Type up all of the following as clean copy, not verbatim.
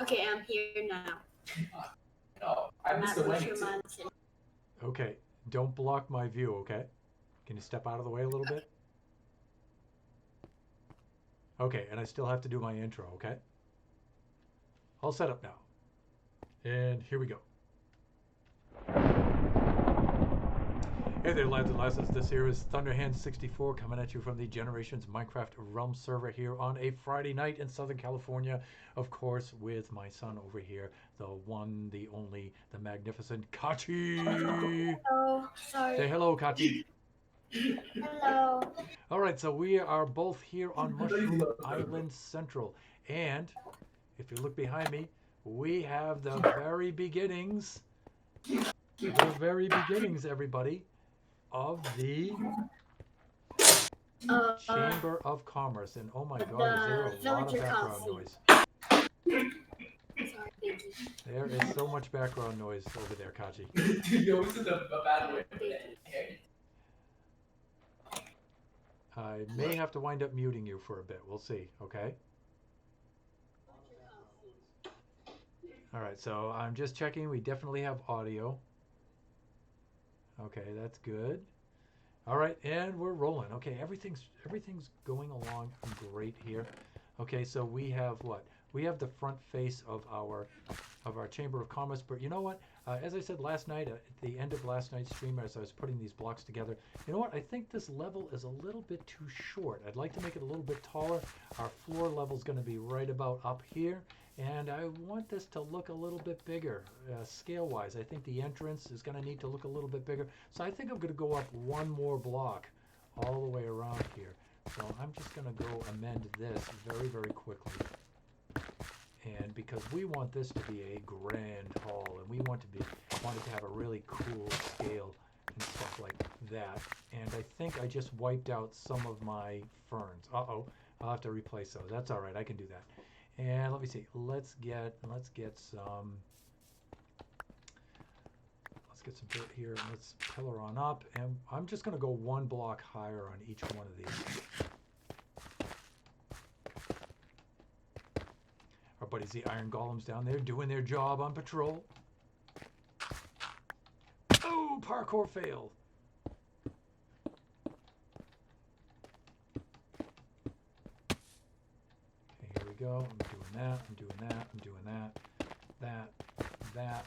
Okay, I'm here now. No, I I'm missed at the wedding Richard too. Mansion. Okay, don't block my view, okay? Can you step out of the way a little bit? Okay, and I still have to do my intro, okay? All set up now. And here we go. Hey there, lads and lasses. This here is Thunderhand64 coming at you from the Generations Minecraft Realm server here on a Friday night in Southern California. Of course, with my son over here, the one, the only, the magnificent Kachi. Oh, Say sorry. hello, Kachi. Hello. All right, so we are both here on Mushroom Island Central. And if you look behind me, we have the very beginnings, everybody, of the Uh, Chamber of Commerce. And oh my God, is there the a lot of villager background costume. noise? Sorry, thank you. There is so much background noise over there, Kachi. You always in a bad way. Okay? I may have to wind up muting you for a bit. We'll see, okay? All right, so I'm just checking. We definitely have audio. Okay, that's good. All right, and we're rolling. Okay, everything's going along great here. Okay, so we have what? We have the front face of our Chamber of Commerce. But you know what? As I said last night, at the end of last night's stream, as I was putting these blocks together, you know what? I think this level is a little bit too short. I'd like to make it a little bit taller. Our floor level is going to be right about up here. And I want this to look a little bit bigger, scale-wise. I think the entrance is going to need to look a little bit bigger. So I think I'm going to go up one more block all the way around here. So I'm just going to go amend this very, very quickly. And because we want this to be a grand hall, and we want it to have a really cool scale and stuff like that. And I think I just wiped out some of my ferns. Uh-oh, I'll have to replace those. That's all right, I can do that. And let me see. Let's get some dirt here, and let's pillar on up. And I'm just going to go one block higher on each one of these. Our buddies, the Iron Golems down there, doing their job on patrol. Oh, parkour fail. Okay, here we go. I'm doing that. I'm doing that. I'm doing that. That.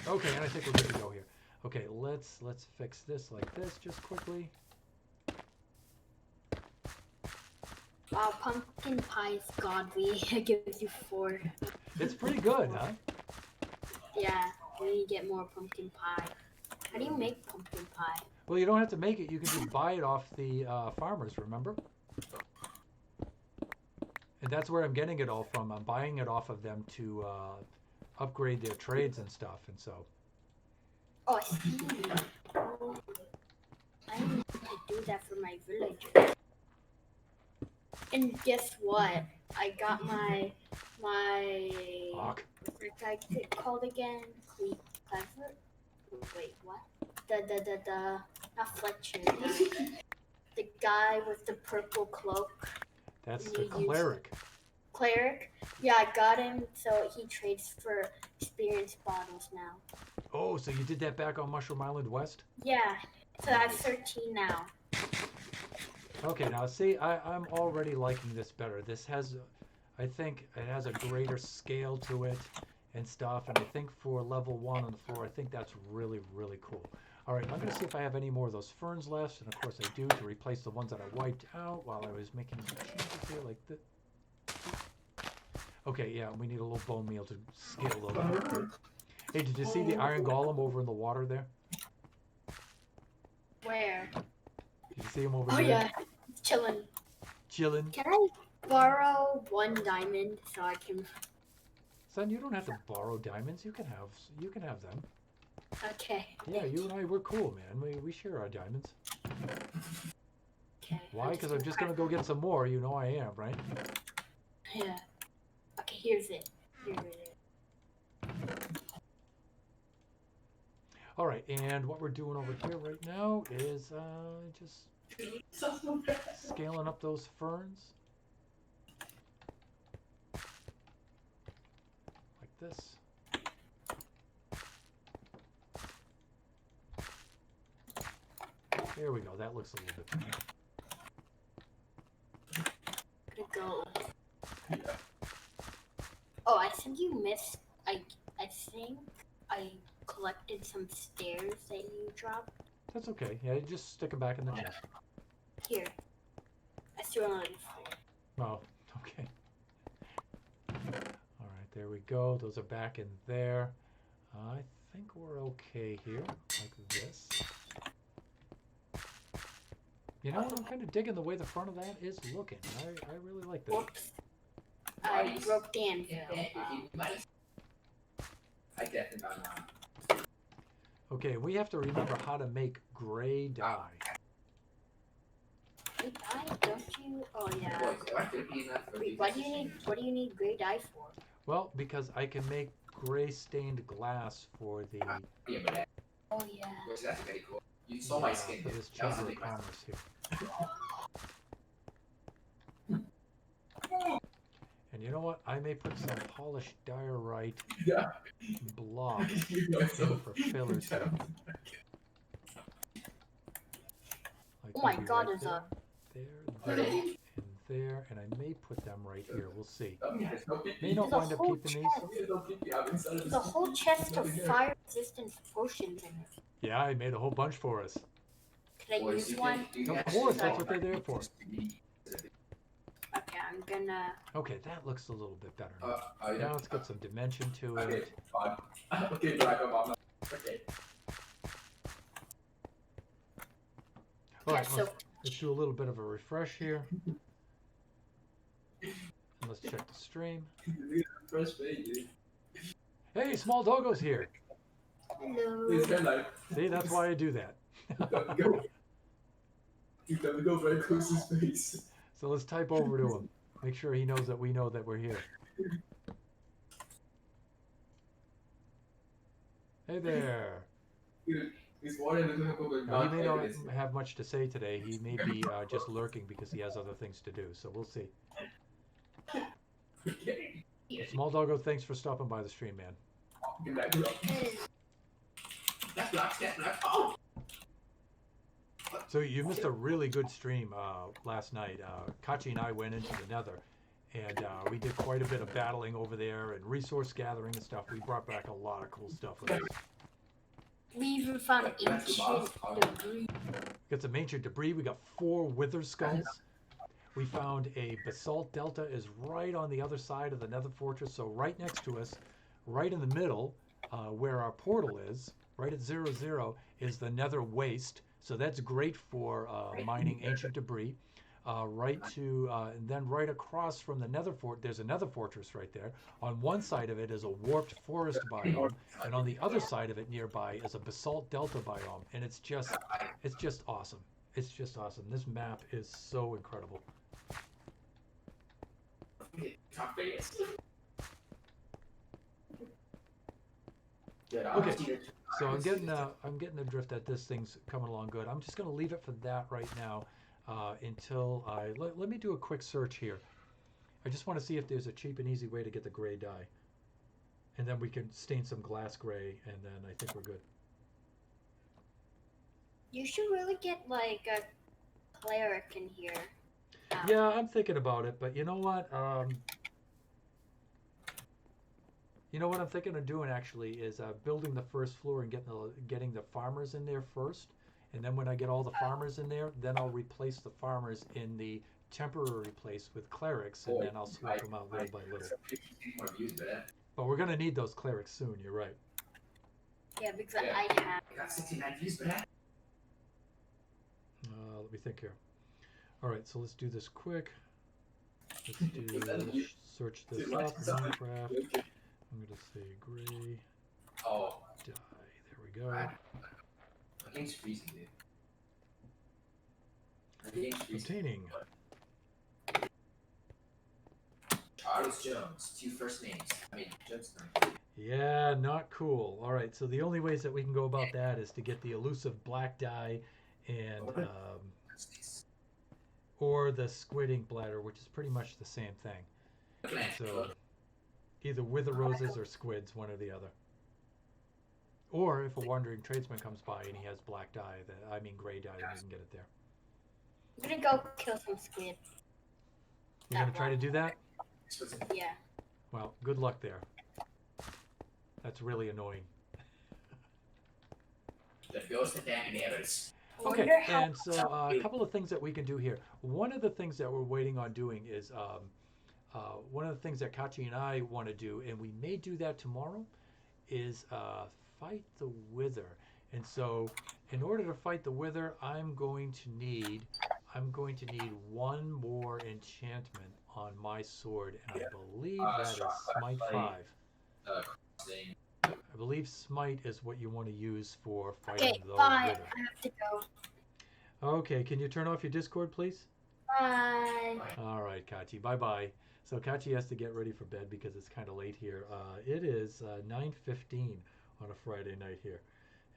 Okay, and I think we're good to go here. Okay, let's fix this like this just quickly. Wow, pumpkin pie is godly. It gives you 4. It's pretty good, huh? Yeah, we need to get more pumpkin pie. How do you make pumpkin pie? Well, you don't have to make it. You can just buy it off the farmers, remember? And that's where I'm getting it all from. I'm buying it off of them to upgrade their trades and stuff. And so, Oh, I see. Oh, I need to do that for my villager. And guess what? I got my fuck. what's that guy called again? Clever? Wait, what? The not Fletcher. The guy with the purple cloak. That's and the you use cleric. Cleric? Yeah, I got him so he trades for experience bottles now. Oh, so you did that back on Mushroom Island West? Yeah, so I have 13 now. Okay, now see, I'm already liking this better. This has, I think it has a greater scale to it and stuff. And I think for level 1 on the floor, I think that's really, really cool. All right, I'm going to see if I have any more of those ferns left. And of course I do, to replace the ones that I wiped out while I was making some changes here like this. Okay, yeah, we need a little bone meal to scale those. Hey, did you see the Iron Golem over in the water there? Where? Did you see him over Oh there? yeah, chilling. Chilling. Can I borrow 1 diamond so I can? Son, you don't have to borrow diamonds. You can have them. Okay. Yeah, you and I, we're cool, man. We share our diamonds. Okay. Why? Because I'm just gonna go get some more. You know I am, right? Yeah. Okay, here's it. Here it is. All right, and what we're doing over here right now is just scaling up those ferns. this. There we go. That looks a little bit better. Gonna go. Yeah. Oh, I think you missed. I think I collected some stairs that you dropped. That's okay. Yeah, you just stick them back in the chest. Here. I threw them on. Oh, okay. All right, there we go. Those are back in there. I think we're okay here, like this. You know what? I'm kind of digging the way the front of that is looking. I really like that. Whoops. I broke the anvil. I definitely got one. Okay, we have to remember how to make gray dye. Gray dye? Don't you? Oh yeah. Wait, what do you need gray dye for? Well, because I can make gray stained glass for the Yeah, but that, Oh yeah. that's very cool. You saw my skin. for this That was a Chamber of big mess. Commerce here. And you know what? I may put some polished diorite Yeah. blocks You know, in so- for fillers here. Like Oh my maybe God, right there's a- there, and there, and I may put them right here. We'll see. May not There's a wind up whole keeping these. chest. There's a whole chest of fire resistant potions in it. Yeah, I made a whole bunch for us. Could I use one? Of course, that's what they're there for. Okay, I'm gonna. Okay, that looks a little bit better now. Oh, yeah. Now it's got some dimension to Okay, it. fine. Okay, Black Obama. Okay. All right, Yeah, so let's do a little bit of a refresh here. And let's check the stream. Fresh page, dude. Hey, Small Doggo's here. hello. Please turn like, See, that's why I do that. go. You can go very close to space. So let's type over to him. Make sure he knows that we know that we're here. Hey there. He's warning the people with Now, he may not evidence. have much to say today. He may be just lurking because he has other things to do. So we'll see. Okay. Small Doggo, thanks for stopping by the stream, man. Get back to That's black, that's black. Oh! So you missed a really good stream last night. Kachi and I went into the Nether, and we did quite a bit of battling over there and resource gathering and stuff. We brought back a lot of cool stuff with us. We even found ancient debris. We got some ancient debris. We got 4 wither skulls. We found a basalt delta is right on the other side of the Nether Fortress, so right next to us, right in the middle, where our portal is, right at 0, is the Nether Waste. So that's great for mining ancient debris. And then right across from the Nether Fort, there's another fortress right there. On one side of it is a warped forest biome, and on the other side of it nearby is a basalt delta biome, and it's just awesome. It's just awesome. This map is so incredible. Okay. So I'm getting the drift that this thing's coming along good. I'm just going to leave it for that right now until let me do a quick search here. I just want to see if there's a cheap and easy way to get the gray dye, and then we can stain some glass gray, and then I think we're good. You should really get like a cleric in here. Yeah, I'm thinking about it, but you know what? You know what I'm thinking of doing actually is building the first floor and getting the farmers in there first, and then when I get all the farmers in there, then I'll replace the farmers in the temporary place with clerics, and then I'll swap them out little by little. But we're gonna need those clerics soon. You're right. Yeah, because I have. got 69 views for that. Let me think here. All right, so let's do this quick. Let's search this up. Minecraft. I'm gonna say gray Oh, dye. There we go. the game's freezing, dude. The game's freezing. Obtaining. Charles Jones, 2 first names. I mean, Jones' name. Yeah, not cool. All right, so the only ways that we can go about that is to get the elusive black dye and or the squid ink bladder, which is pretty much the same thing. So Either wither roses or squids, one or the other. Or if a wandering tradesman comes by and he has black dye, gray dye, then we can get it there. I'm gonna go kill some squid. You're gonna try to do that? Yeah. Well, good luck there. That's really annoying. The ghost of Danny Neighbors. Okay, Wonder how- and so a couple of things that we can do here. One of the things that we're waiting on doing is one of the things that Kachi and I want to do, and we may do that tomorrow, is fight the wither. And so, in order to fight the wither, I'm going to need one more enchantment on my sword, and I believe that is Smite 5. Thing. I believe Smite is what you want to use for fighting Okay, the bye. wither. I have to go. Okay, can you turn off your Discord, please? Bye. All right, Kachi. Bye-bye. So Kachi has to get ready for bed because it's kind of late here. It is 9:15 on a Friday night here.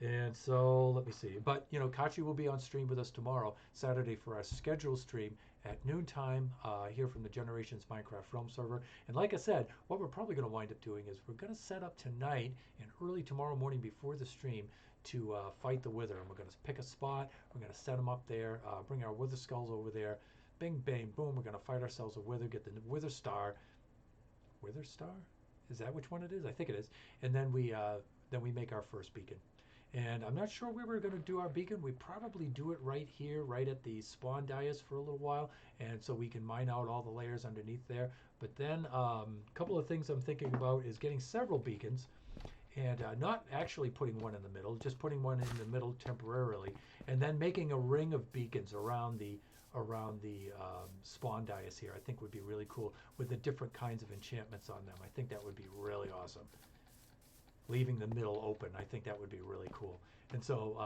And so let me see. But, Kachi will be on stream with us tomorrow, Saturday, for our scheduled stream at noontime here from the Generations Minecraft Realm server. And like I said, what we're probably going to wind up doing is we're going to set up tonight and early tomorrow morning before the stream to fight the wither. And we're going to pick a spot. We're going to set them up there, bring our wither skulls over there. Bing, bang, boom. We're going to fight ourselves a wither, get the wither star. Wither star? Is that which one it is? I think it is. And then we make our first beacon. And I'm not sure where we're going to do our beacon. We probably do it right here, right at the spawn dais for a little while. And so we can mine out all the layers underneath there. But then a couple of things I'm thinking about is getting several beacons and not actually putting one in the middle, just putting one in the middle temporarily. And then making a ring of beacons around the spawn dais here. I think would be really cool with the different kinds of enchantments on them. I think that would be really awesome. Leaving the middle open, I think that would be really cool. And so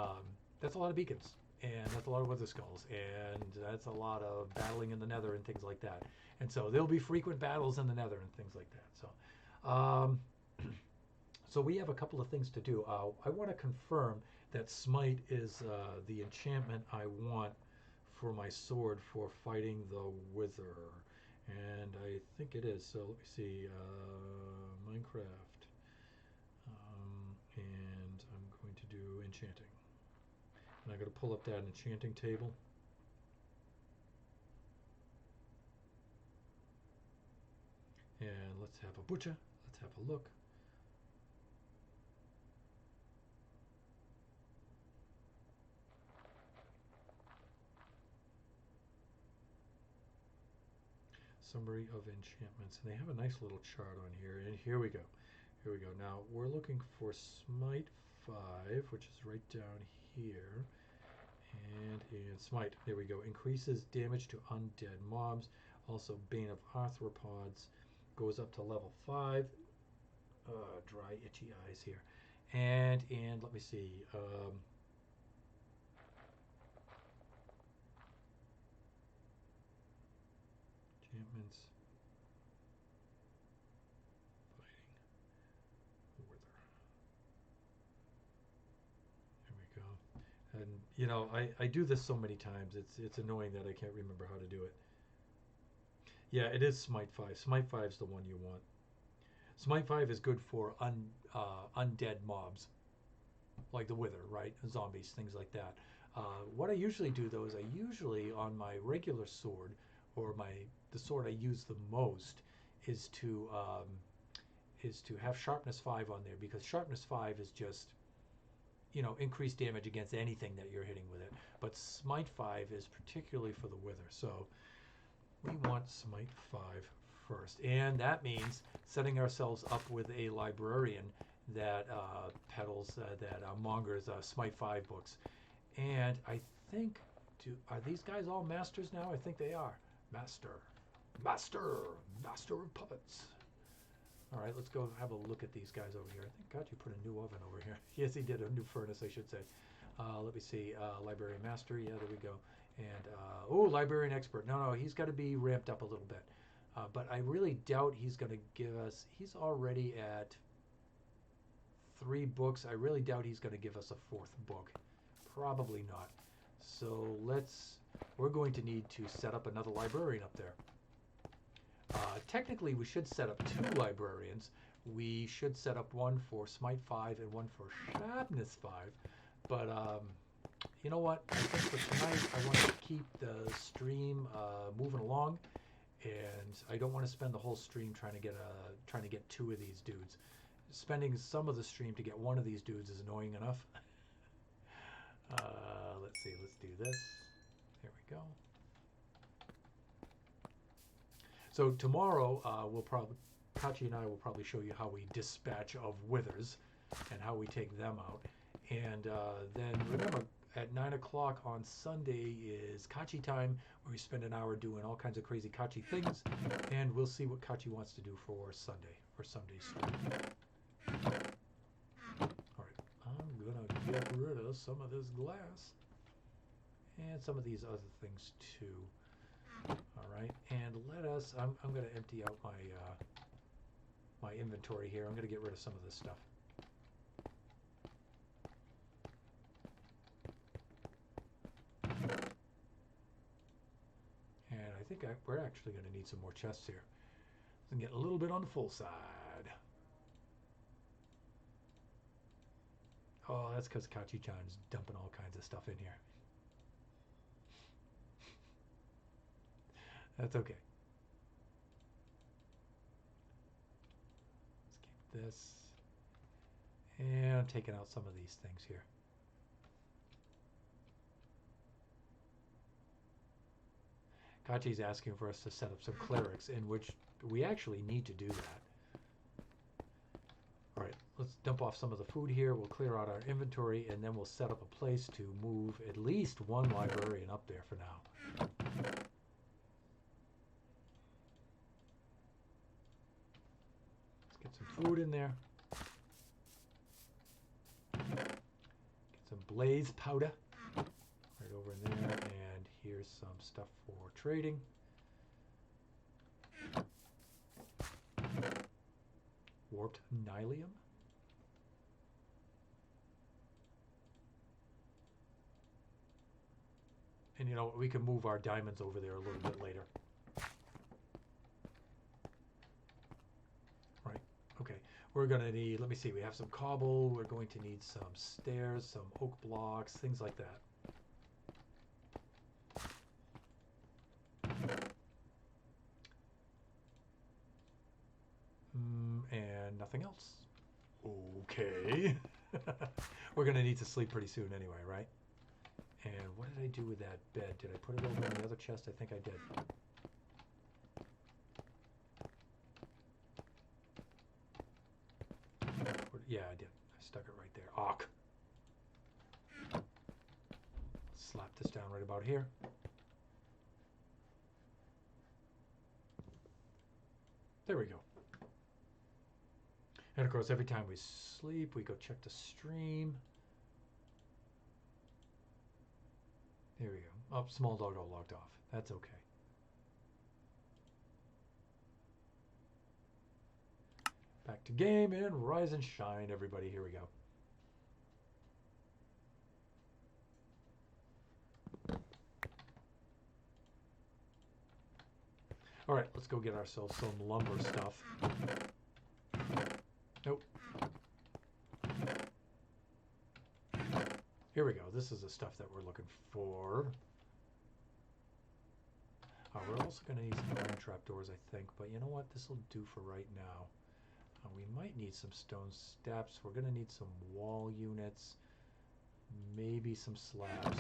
that's a lot of beacons, and that's a lot of wither skulls, and that's a lot of battling in the nether and things like that. And so there'll be frequent battles in the nether and things like that. So so we have a couple of things to do. I want to confirm that Smite is the enchantment I want for my sword for fighting the wither, and I think it is. So let me see, Minecraft. And I'm going to do enchanting. And I'm going to pull up that enchanting table. And let's have a butcher. Let's have a look. Summary of enchantments. And they have a nice little chart on here. And here we go. Here we go. Now we're looking for Smite 5, which is right down here. And Smite, there we go. Increases damage to undead mobs. Also Bane of Arthropods. Goes up to level 5. Dry, itchy eyes here. And let me see. Enchantments. And I do this so many times, it's annoying that I can't remember how to do it. Yeah, it is Smite 5. Smite 5 is the one you want. Smite 5 is good for undead mobs, like the wither, right? Zombies, things like that. What I usually do though is I usually on my regular sword, or the sword I use the most, is to have sharpness 5 on there, because sharpness 5 is just increased damage against anything that you're hitting with it. But Smite 5 is particularly for the wither. So we want Smite 5 first. And that means setting ourselves up with a librarian that peddles, that mongers Smite 5 books. And I think, are these guys all masters now? I think they are. Master of puppets. All right, let's go have a look at these guys over here. I think Kachi put a new oven over here. Yes, he did, a new furnace, I should say. Let me see, Librarian Master, yeah, there we go. And, Librarian Expert. No, he's got to be ramped up a little bit. But I really doubt he's going to give us, he's already at 3 books. I really doubt he's going to give us a 4th book. Probably not. So we're going to need to set up another librarian up there. Technically, we should set up 2 librarians. We should set up one for Smite 5 and one for Sharpness 5. But you know what? I think for tonight, I want to keep the stream moving along, and I don't want to spend the whole stream trying to get 2 of these dudes. Spending some of the stream to get 1 of these dudes is annoying enough. Let's see. Let's do this. There we go. So tomorrow, Kachi and I will probably show you how we dispatch of withers and how we take them out. And then remember, at 9 o'clock on Sunday is Kachi time, where we spend an hour doing all kinds of crazy Kachi things. And we'll see what Kachi wants to do for Sunday's stream. All right, I'm gonna get rid of some of this glass and some of these other things too. All right, and I'm going to empty out my inventory here. I'm going to get rid of some of this stuff. And I think we're actually going to need some more chests here. Let's get a little bit on the full side. Oh, that's because Kachi-chan's dumping all kinds of stuff in here. That's okay. Let's keep this. And I'm taking out some of these things here. Kachi's asking for us to set up some clerics, in which we actually need to do that. All right, let's dump off some of the food here. We'll clear out our inventory, and then we'll set up a place to move at least 1 librarian up there for now. Get some food in there. Get some blaze powder right over in there, and here's some stuff for trading. Warped nylium. And you know, we can move our diamonds over there a little bit later. Okay, we're going to need, let me see, we have some cobble, we're going to need some stairs, some oak blocks, things like that. And nothing else. Okay. We're going to need to sleep pretty soon anyway, right? And what did I do with that bed? Did I put it over in the other chest? I think I did. Yeah, I did. I stuck it right there. Awk. Slap this down right about here. There we go. And of course, every time we sleep, we go check the stream. There we go. Oh, small doggo logged off. That's okay. Back to game and rise and shine, everybody. Here we go. All right, let's go get ourselves some lumber stuff. Nope. Here we go. This is the stuff that we're looking for. We're also going to need some iron trapdoors, I think. But you know what? This will do for right now. We might need some stone steps. We're going to need some wall units. Maybe some slabs.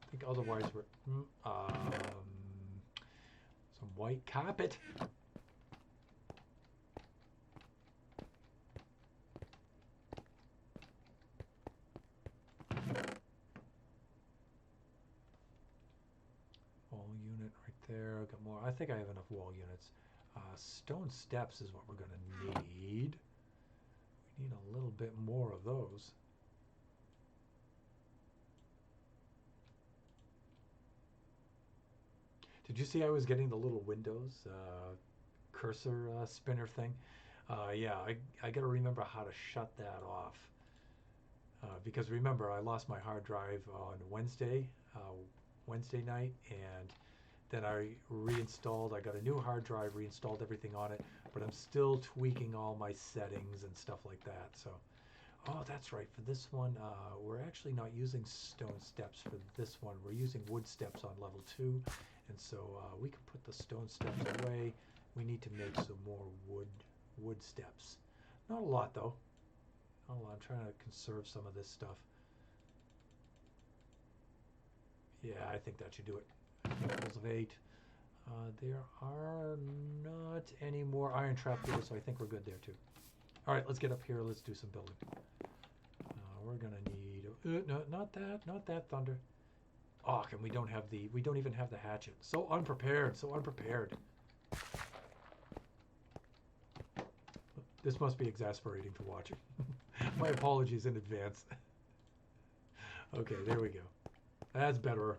I think otherwise we're... some white carpet. Wall unit right there. Got more. I think I have enough wall units. Stone steps is what we're going to need. We need a little bit more of those. Did you see I was getting the little Windows cursor spinner thing? Yeah, I got to remember how to shut that off. Because remember, I lost my hard drive on Wednesday night, and that I reinstalled. I got a new hard drive, reinstalled everything on it, but I'm still tweaking all my settings and stuff like that. So, oh, that's right. For this one, we're actually not using stone steps for this one. We're using wood steps on level 2, and so we can put the stone steps away. We need to make some more wood steps. Not a lot though. Not a lot. I'm trying to conserve some of this stuff. Yeah, I think that should do it. Levels of 8. There are not any more iron trap doors, so I think we're good there too. All right, let's get up here. Let's do some building. We're gonna need no, not that thunder. Oh, and we don't even have the hatchet. So unprepared, so unprepared. This must be exasperating to watch. My apologies in advance. Okay, there we go. That's better.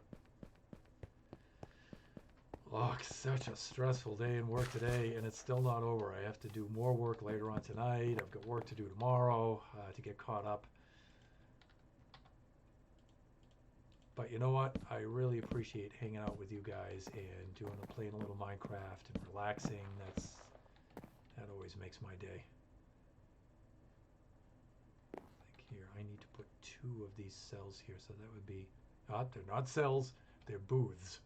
Oh, such a stressful day in work today, and it's still not over. I have to do more work later on tonight. I've got work to do tomorrow to get caught up. But you know what? I really appreciate hanging out with you guys and playing a little Minecraft and relaxing. That always makes my day. I think here I need to put 2 of these cells here, so that would be. They're not cells, they're booths.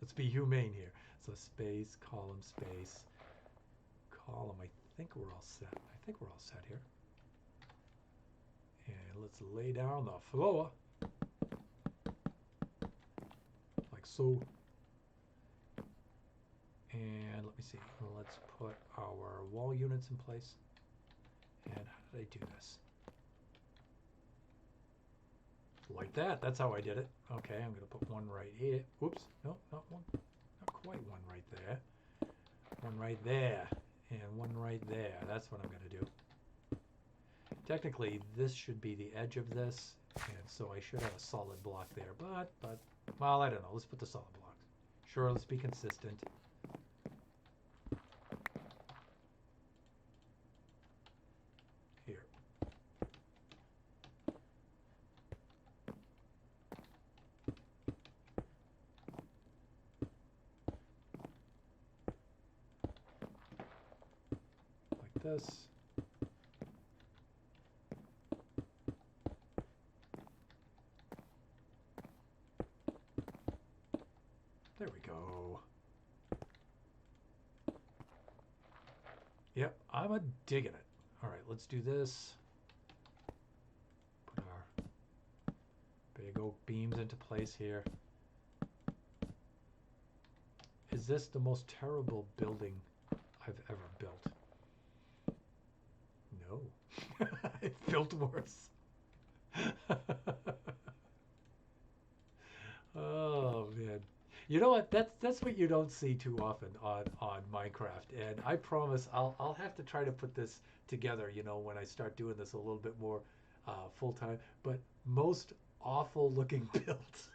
Let's be humane here. So space, column, space, column. I think we're all set. Here. And let's lay down the floor. Like so. And let me see. Let's put our wall units in place. And how did I do this? Like that. That's how I did it. Okay, I'm going to put 1 right here. Oops. No, not one. Not quite 1 right there. 1 right there. And 1 right there. That's what I'm going to do. Technically, this should be the edge of this. And so I should have a solid block there. But, well, I don't know. Let's put the solid blocks. Sure, let's be consistent. Here. Like this. There we go. Yep, I'm a digging it. All right, let's do this. Put our big oak beams into place here. Is this the most terrible building I've ever built? No. I've built worse. Oh, man. You know what? That's what you don't see too often on Minecraft, and I promise I'll have to try to put this together. When I start doing this a little bit more full time. But most awful looking builds.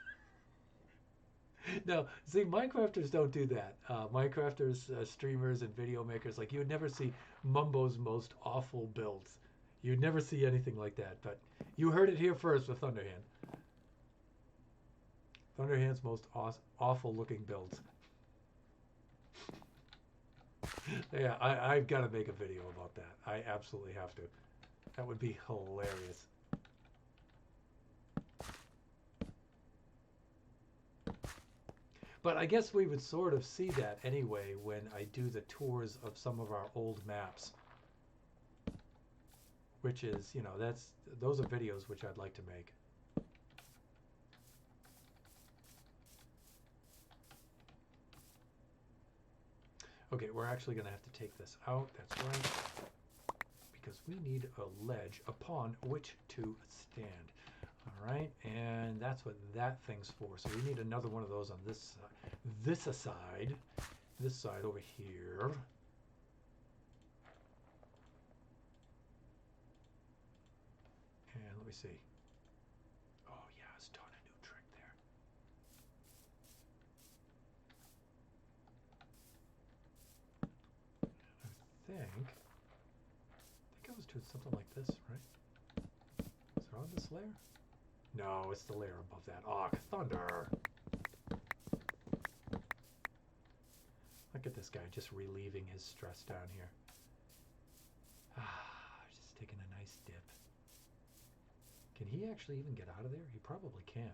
Now, see, Minecrafters don't do that. Minecrafters, streamers, and video makers, like you would never see Mumbo's most awful builds. You'd never see anything like that. But you heard it here first with Thunderhand. Thunderhand's most awful looking builds. Yeah, I've got to make a video about that. I absolutely have to. That would be hilarious. But I guess we would sort of see that anyway when I do the tours of some of our old maps. Which is, those are videos which I'd like to make. Okay, we're actually going to have to take this out. That's right. Because we need a ledge upon which to stand. All right, and that's what that thing's for. So we need another one of those on this side. This side over here. And let me see. Oh, yeah, I was taught a new trick there. I think I was doing something like this, right? Is it on this layer? No, it's the layer above that. Oh, thunder! guy, just relieving his stress down here. Just taking a nice dip. Can he actually even get out of there? He probably can't.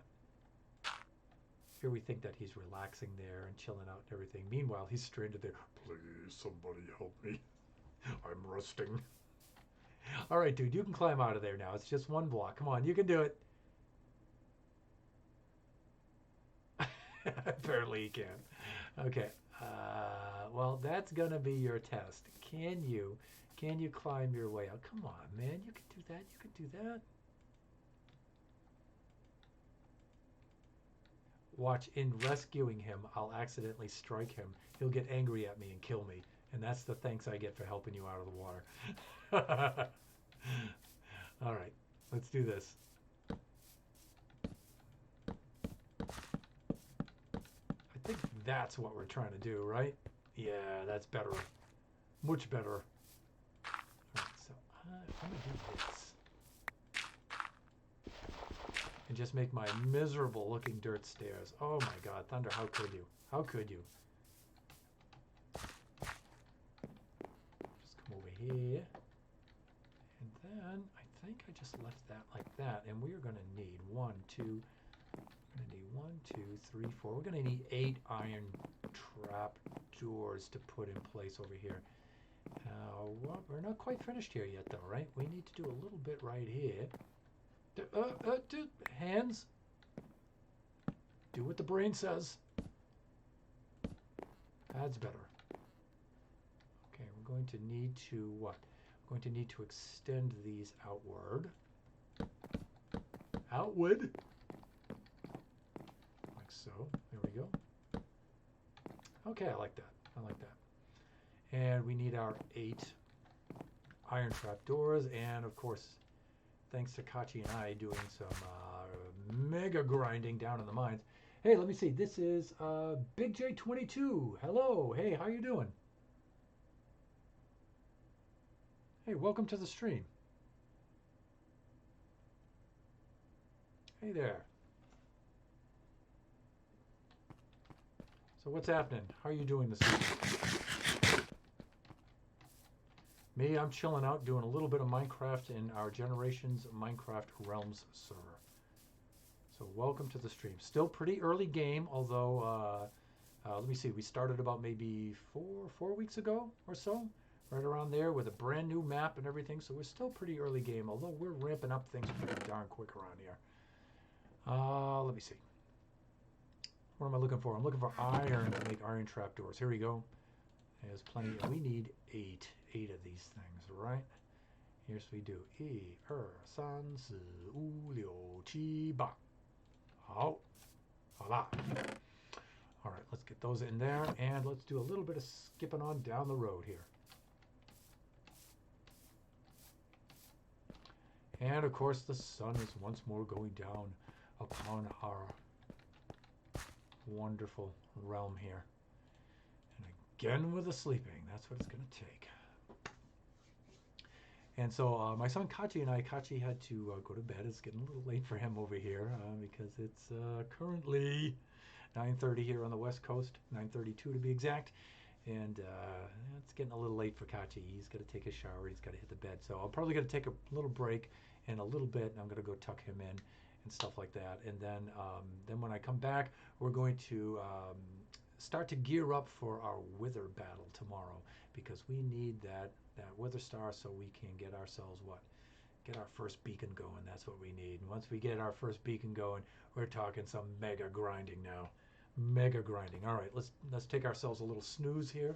Here we think that he's relaxing there and chilling out and everything. Meanwhile, he's stranded there. Please, somebody help me. I'm rusting. All right, dude, you can climb out of there now. It's just one block. Come on, you can do it. Apparently he can. Okay. Well, that's going to be your test. Can you climb your way out? Come on, man. You can do that. You can do that. Watch, in rescuing him, I'll accidentally strike him. He'll get angry at me and kill me. And that's the thanks I get for helping you out of the water. All right, let's do this. I think that's what we're trying to do, right? Yeah, that's better. Much better. All right, so I'm going to do this. And just make my miserable looking dirt stairs. Oh my God, Thunder, how could you? How could you? Just come over here. And then I think I just left that like that. And we are going to need 1, 2, we're going to need 1, 2, 3, 4. We're going to need 8 iron trap doors to put in place over here. Well, we're not quite finished here yet though, right? We need to do a little bit right here. Dude, hands. Do what the brain says. That's better. Okay, we're going to need to what? We're going to need to extend these outward. Outward. Like so. There we go. Okay, I like that. I like that. And we need our 8 iron trap doors, and of course, thanks to Kachi and I doing some mega grinding down in the mines. Hey, let me see. This is Big J22. Hello. Hey, how you doing? Hey, welcome to the stream. Hey there. So what's happening? How are you doing this evening? Me, I'm chilling out doing a little bit of Minecraft in our Generations Minecraft Realms server. So welcome to the stream. Still pretty early game, although, let me see, we started about maybe four weeks ago or so, right around there with a brand new map and everything. So we're still pretty early game, although we're ramping up things pretty darn quick around here. Let me see. What am I looking for? I'm looking for iron to make iron trapdoors. Here we go. There's plenty. We need 8 of these things, right? Yes, we do. 1, 2, 3, 4, 5, 6, 7, 8. Hao. Voila. All right, let's get those in there, and let's do a little bit of skipping on down the road here. And of course, the sun is once more going down upon our wonderful realm here. And again with the sleeping, that's what it's going to take. And so my son Kachi and I, Kachi had to go to bed. It's getting a little late for him over here because it's currently 9:30 here on the West Coast, 9:32 to be exact. And it's getting a little late for Kachi. He's got to take a shower. He's got to hit the bed. So I'm probably going to take a little break in a little bit, and I'm going to go tuck him in and stuff like that. And then when I come back, we're going to start to gear up for our Wither battle tomorrow, because we need that Wither star so we can get ourselves get our first beacon going. That's what we need. And once we get our first beacon going, we're talking some mega grinding now. Mega grinding. All right, let's take ourselves a little snooze here.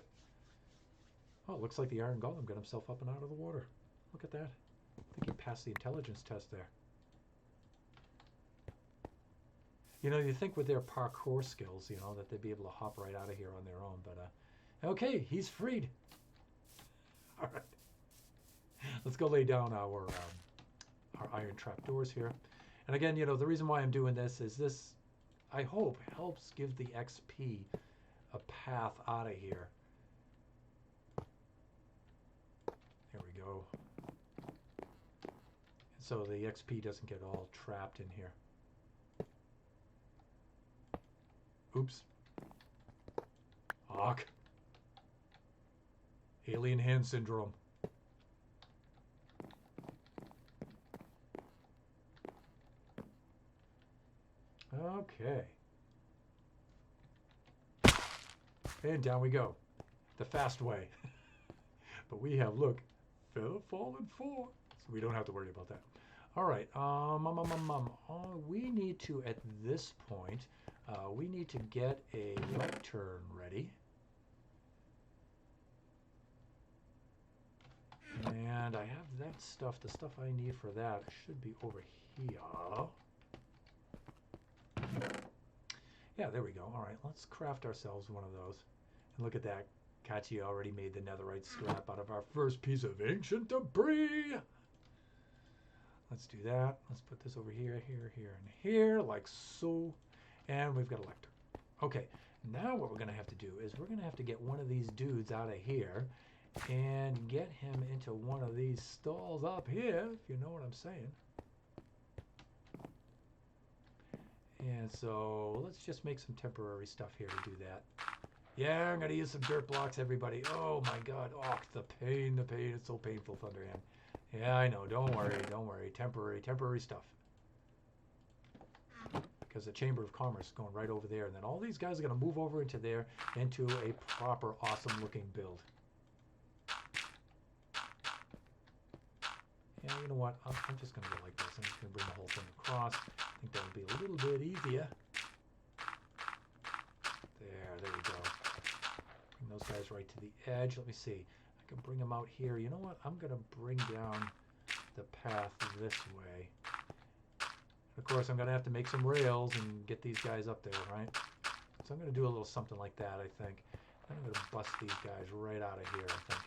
Oh, it looks like the Iron Golem got himself up and out of the water. Look at that. I think he passed the intelligence test there. You know, you think with their parkour skills, you know, that they'd be able to hop right out of here on their own. But okay, he's freed. All right. Let's go lay down our iron trapdoors here. And again, you know, the reason why I'm doing this is this, I hope, helps give the XP a path out of here. There we go. And so the XP doesn't get all trapped in here. Oops. Fuck. Alien hand syndrome. Okay. And down we go. The fast way. But we have, look, Feather Fallen 4. So we don't have to worry about that. All right. We need to, at this point, we need to get a lectern ready. And I have that stuff. The stuff I need for that should be over here. Yeah, there we go. All right, let's craft ourselves one of those. And look at that. Kachi already made the netherite scrap out of our first piece of ancient debris. Let's do that. Let's put this over here, here, here, and here, like so. And we've got a lectern. Okay, now what we're going to have to do is we're going to have to get one of these dudes out of here and get him into one of these stalls up here, if you know what I'm saying. And so let's just make some temporary stuff here to do that. Yeah, I'm going to use some dirt blocks, everybody. Oh my god. Oh, the pain. It's so painful, Thunderhand. Yeah, I know. Don't worry. Temporary stuff. Because the Chamber of Commerce is going right over there. And then all these guys are going to move over into there, into a proper, awesome-looking build. Yeah, you know what? I'm just going to go like this. I'm just going to bring the whole thing across. I think that'll be a little bit easier. There we go. Bring those guys right to the edge. Let me see. I can bring them out here. You know what? I'm going to bring down the path this way. Of course, I'm going to have to make some rails and get these guys up there, right? So I'm going to do a little something like that, I think. I'm going to bust these guys right out of here, I think.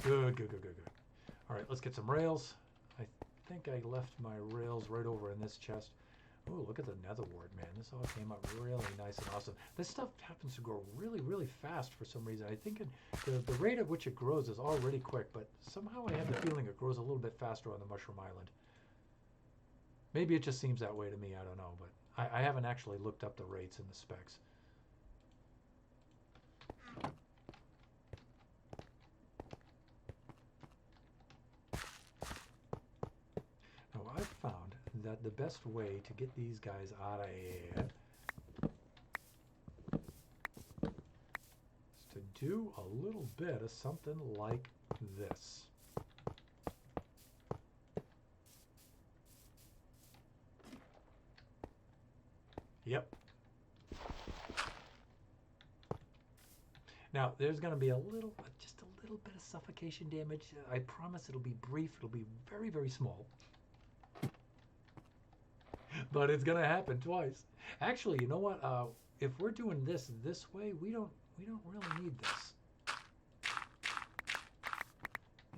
Good. All right, let's get some rails. I think I left my rails right over in this chest. Oh, look at the nether wart, man. This all came out really nice and awesome. This stuff happens to grow really fast for some reason. I think the rate at which it grows is already quick, but somehow I have the feeling it grows a little bit faster on the Mushroom Island. Maybe it just seems that way to me. I don't know, but I haven't actually looked up the rates and the specs. I've found that the best way to get these guys out of here is to do a little bit of something like this. Yep. Now, there's going to be just a little bit of suffocation damage. I promise it'll be brief. It'll be very small. But it's gonna happen twice. Actually, you know what? If we're doing this way, we don't really need this.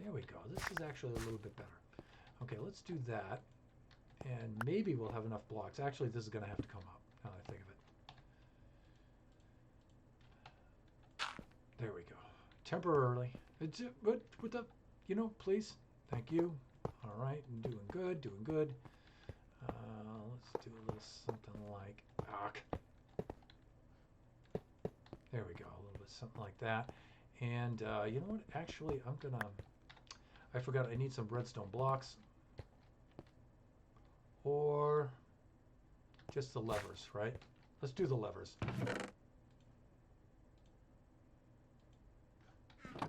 There we go. This is actually a little bit better. Okay, let's do that, and maybe we'll have enough blocks. Actually, this is gonna have to come up. Now that I think of it. There we go. Temporarily. But with the, please. Thank you. All right, doing good. Let's do a little something like, there we go, a little bit something like that. And you know what, actually, I forgot I need some redstone blocks. Or just the levers, right? Let's do the levers. All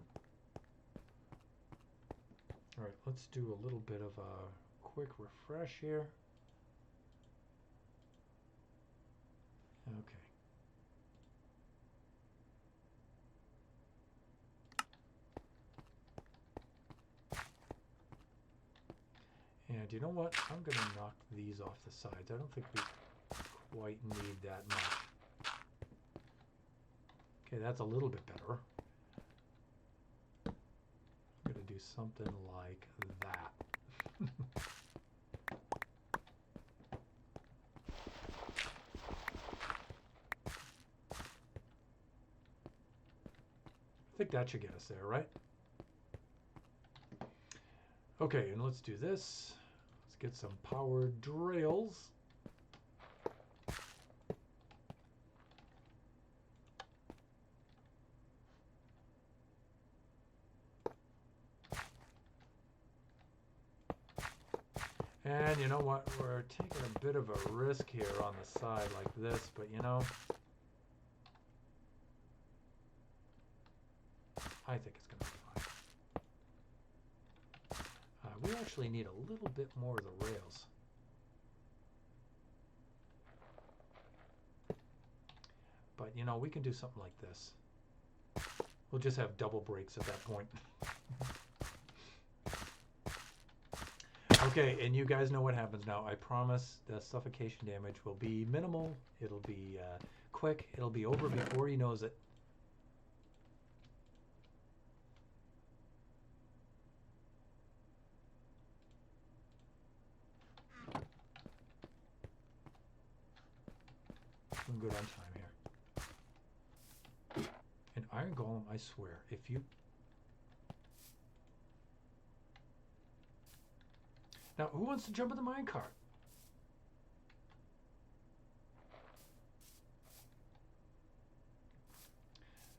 right, let's do a little bit of a quick refresh here. Okay. And you know what? I'm going to knock these off the sides. I don't think we quite need that much. Okay, that's a little bit better. I'm going to do something like that. I think that should get us there, right? Okay, and let's do this. Let's get some powered drills. And you know what? We're taking a bit of a risk here on the side like this, but you know, I think it's going to be fine. We actually need a little bit more of the rails. But you know, we can do something like this. We'll just have double brakes at that point. Okay, and you guys know what happens now. I promise the suffocation damage will be minimal. It'll be quick. It'll be over before he knows it. Doing good on time here. And Iron Golem, I swear, if you... Now, who wants to jump in the minecart?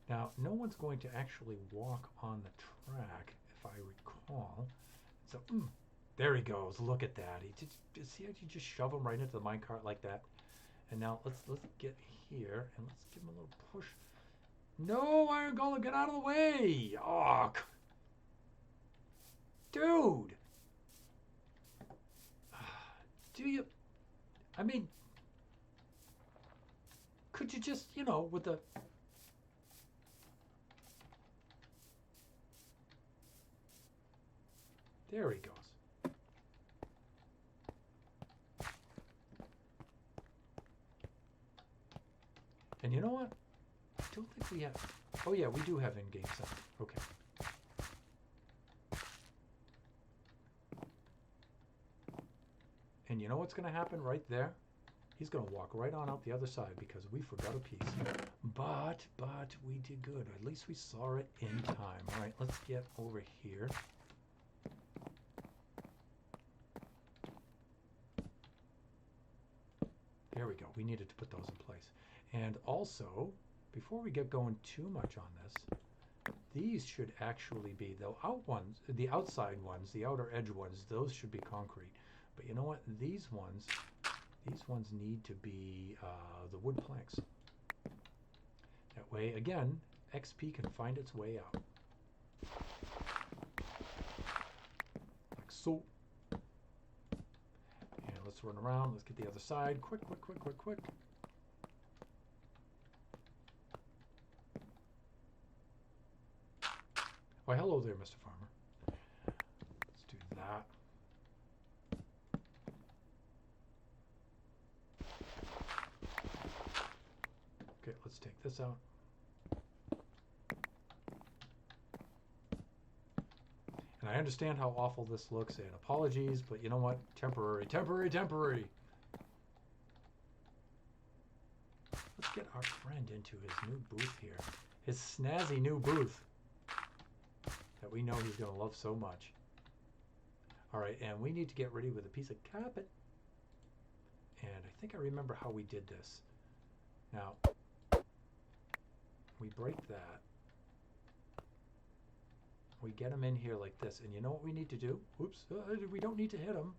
Now, no one's going to actually walk on the track, if I recall. So, there he goes. Look at that. He just see how you just shove him right into the minecart like that. And now let's get here and let's give him a little push. No, Iron Golem, get out of the way! Oh, dude. Do you? I mean, could you just, you know, with the... There he goes. And you know what? I don't think we have... Oh yeah, we do have in-game sound. Okay. And you know what's going to happen right there? He's going to walk right on out the other side because we forgot a piece. But we did good. At least we saw it in time. All right, let's get over here. There we go. We needed to put those in place. And also, before we get going too much on this, these should actually be the outside ones, the outer edge ones, those should be concrete. But you know what? These ones need to be the wood planks. That way, again, XP can find its way out. Like so. And let's run around. Let's get the other side. Quick. Why, hello there, Mr. Farmer. Let's do that. Okay, let's take this out. And I understand how awful this looks, and apologies, but you know what? Temporary. Let's get our friend into his new booth here. His snazzy new booth that we know he's going to love so much. All right, and we need to get ready with a piece of carpet. And I think I remember how we did this. Now, we break that. We get him in here like this. And you know what we need to do? Oops, we don't need to hit him.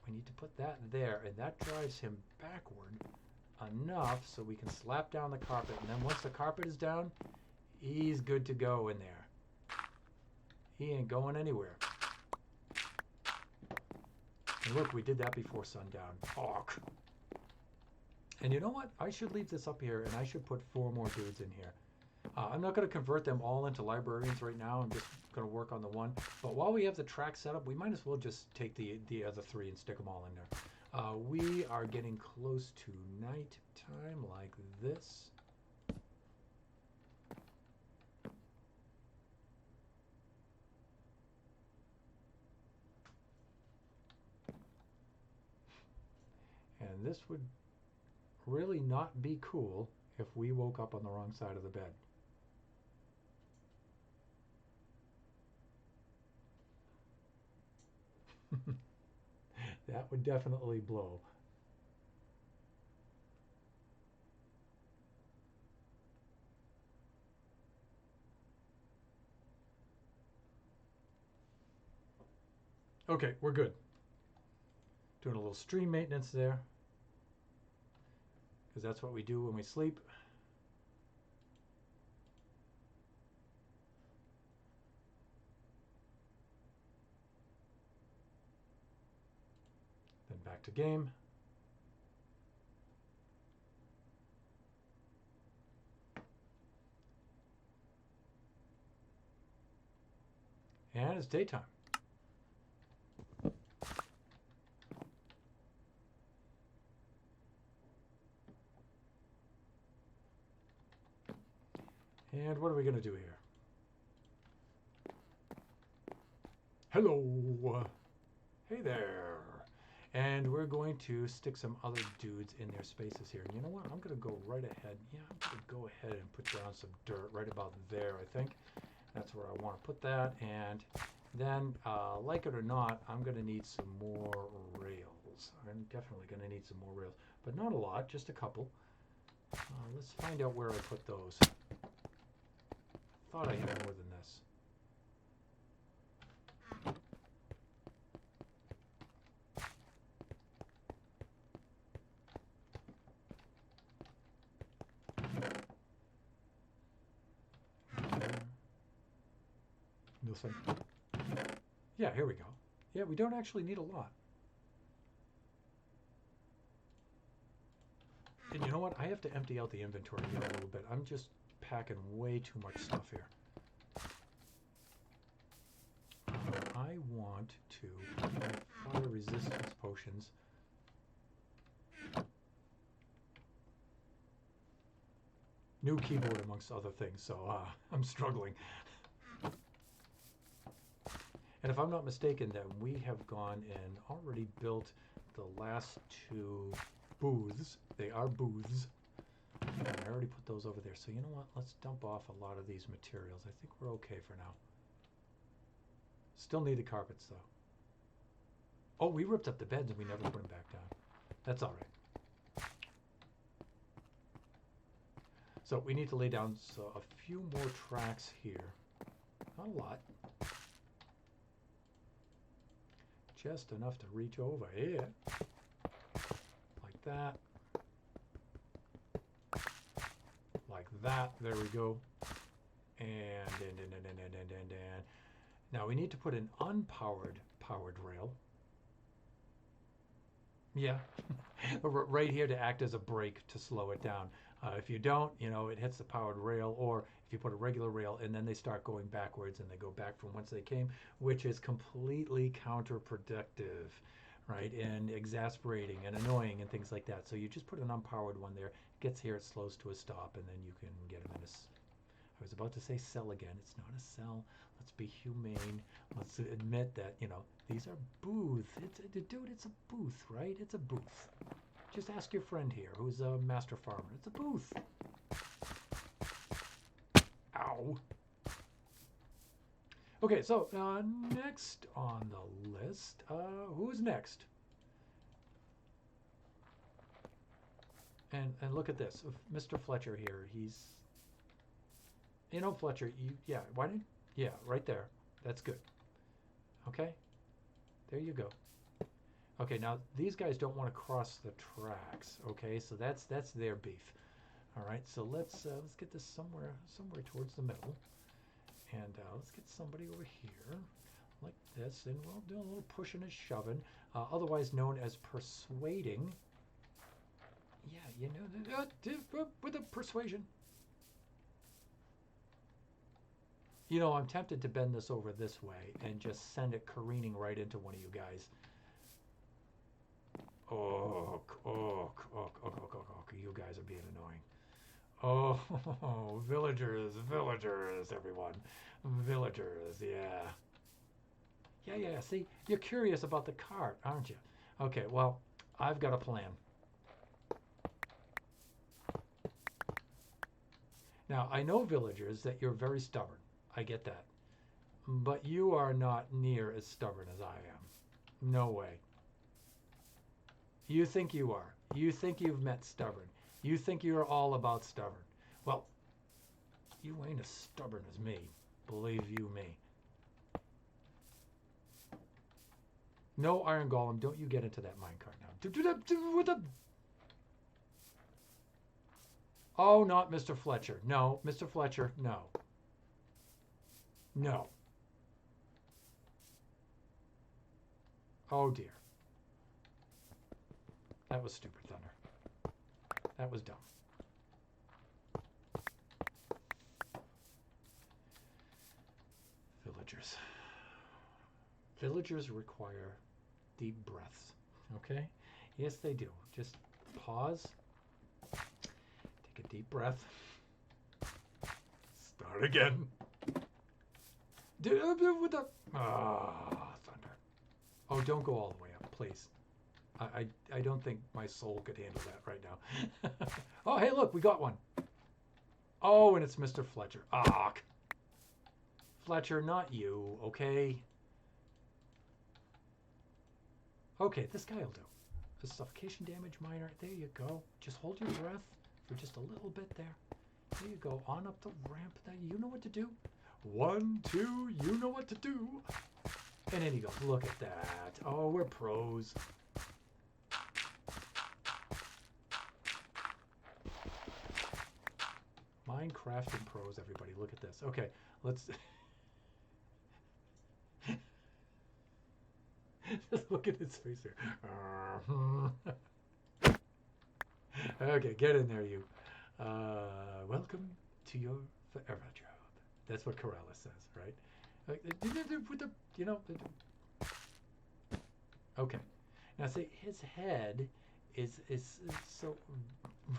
We need to put that there, and that drives him backward enough so we can slap down the carpet. And then once the carpet is down, he's good to go in there. He ain't going anywhere. And look, we did that before sundown. Oh. And you know what? I should leave this up here, and I should put 4 more dudes in here. I'm not going to convert them all into librarians right now. I'm just going to work on the one. But while we have the track set up, we might as well just take the other 3 and stick them all in there. We are getting close to night time like this. And this would really not be cool if we woke up on the wrong side of the bed. That would definitely blow. Okay, we're good. Doing a little stream maintenance there. Because that's what we do when we sleep. Then back to game. And it's daytime. And what are we going to do here? Hello. Hey there. And we're going to stick some other dudes in their spaces here. And you know what? I'm going to go right ahead. Yeah, I'm going to go ahead and put down some dirt right about there, I think. That's where I want to put that. And then, like it or not, I'm going to need some more rails. I'm definitely going to need some more rails. But not a lot, just a couple. Let's find out where I put those. Thought I had more than this. Nothing. Yeah, here we go. Yeah, we don't actually need a lot. And you know what? I have to empty out the inventory here a little bit. I'm just packing way too much stuff here. I want to put my fire resistance potions. New keyboard amongst other things, so I'm struggling. And if I'm not mistaken, then we have gone and already built the last two booths. They are booths. And I already put those over there. So you know what? Let's dump off a lot of these materials. I think we're okay for now. Still need the carpets, though. Oh, we ripped up the beds and we never put them back down. That's all right. So we need to lay down a few more tracks here. Not a lot. Just enough to reach over here. Like that. Like that. There we go. And. Now we need to put an unpowered powered rail. Yeah. Right here to act as a brake to slow it down. If you don't, you know, it hits the powered rail, or if you put a regular rail and then they start going backwards and they go back from whence they came, which is completely counterproductive, right? And exasperating and annoying and things like that. So you just put an unpowered one there, it gets here, it slows to a stop, and then you can get them in a, I was about to say cell again. It's not a cell. Let's be humane. Let's admit that, you know, these are booths. Dude, it's a booth, right? It's a booth. Just ask your friend here who's a master farmer. It's a booth. Ow. Okay, so next on the list, who's next? And look at this, Mr. Fletcher here. He's, you know, Fletcher. Yeah. Why didn't? Yeah, right there. That's good. Okay. There you go. Okay, now these guys don't want to cross the tracks. Okay, so that's their beef. All right, so let's get this somewhere towards the middle, and let's get somebody over here like this, and we'll do a little pushing and shoving, otherwise known as persuading. Yeah, you know, with a persuasion. You know, I'm tempted to bend this over this way and just send it careening right into one of you guys. Oh, you guys are being annoying. Oh, villagers, everyone. Villagers, yeah. Yeah, see, you're curious about the cart, aren't you? Okay, well, I've got a plan. Now, I know, villagers, that you're very stubborn. I get that. But you are not near as stubborn as I am. No way. You think you are. You think you've met stubborn. You think you're all about stubborn. Well, you ain't as stubborn as me. Believe you me. No, Iron Golem, don't you get into that minecart now. With the... Oh, not Mr. Fletcher. No, Mr. Fletcher, no. No. Oh, dear. That was stupid, Thunder. That was dumb. Villagers. Villagers require deep breaths. Okay? Yes, they do. Just pause. Take a deep breath. Start again. With the... Thunder. Oh, don't go all the way up, please. I don't think my soul could handle that right now. Oh, hey, look, we got one. Oh, and it's Mr. Fletcher. Ah, Fletcher, not you, okay? Okay, this guy will do. The suffocation damage miner. There you go. Just hold your breath for just a little bit there. There you go. On up the ramp. There. You know what to do. 1, 2. You know what to do. And then he goes. Look at that. Oh, we're pros. Minecraft and pros, everybody. Look at this. Okay, let's... Just look at his face here. Okay, get in there, you. Welcome to your forever job. That's what Corella says, right? With the, you know. Okay. Now, see, his head is so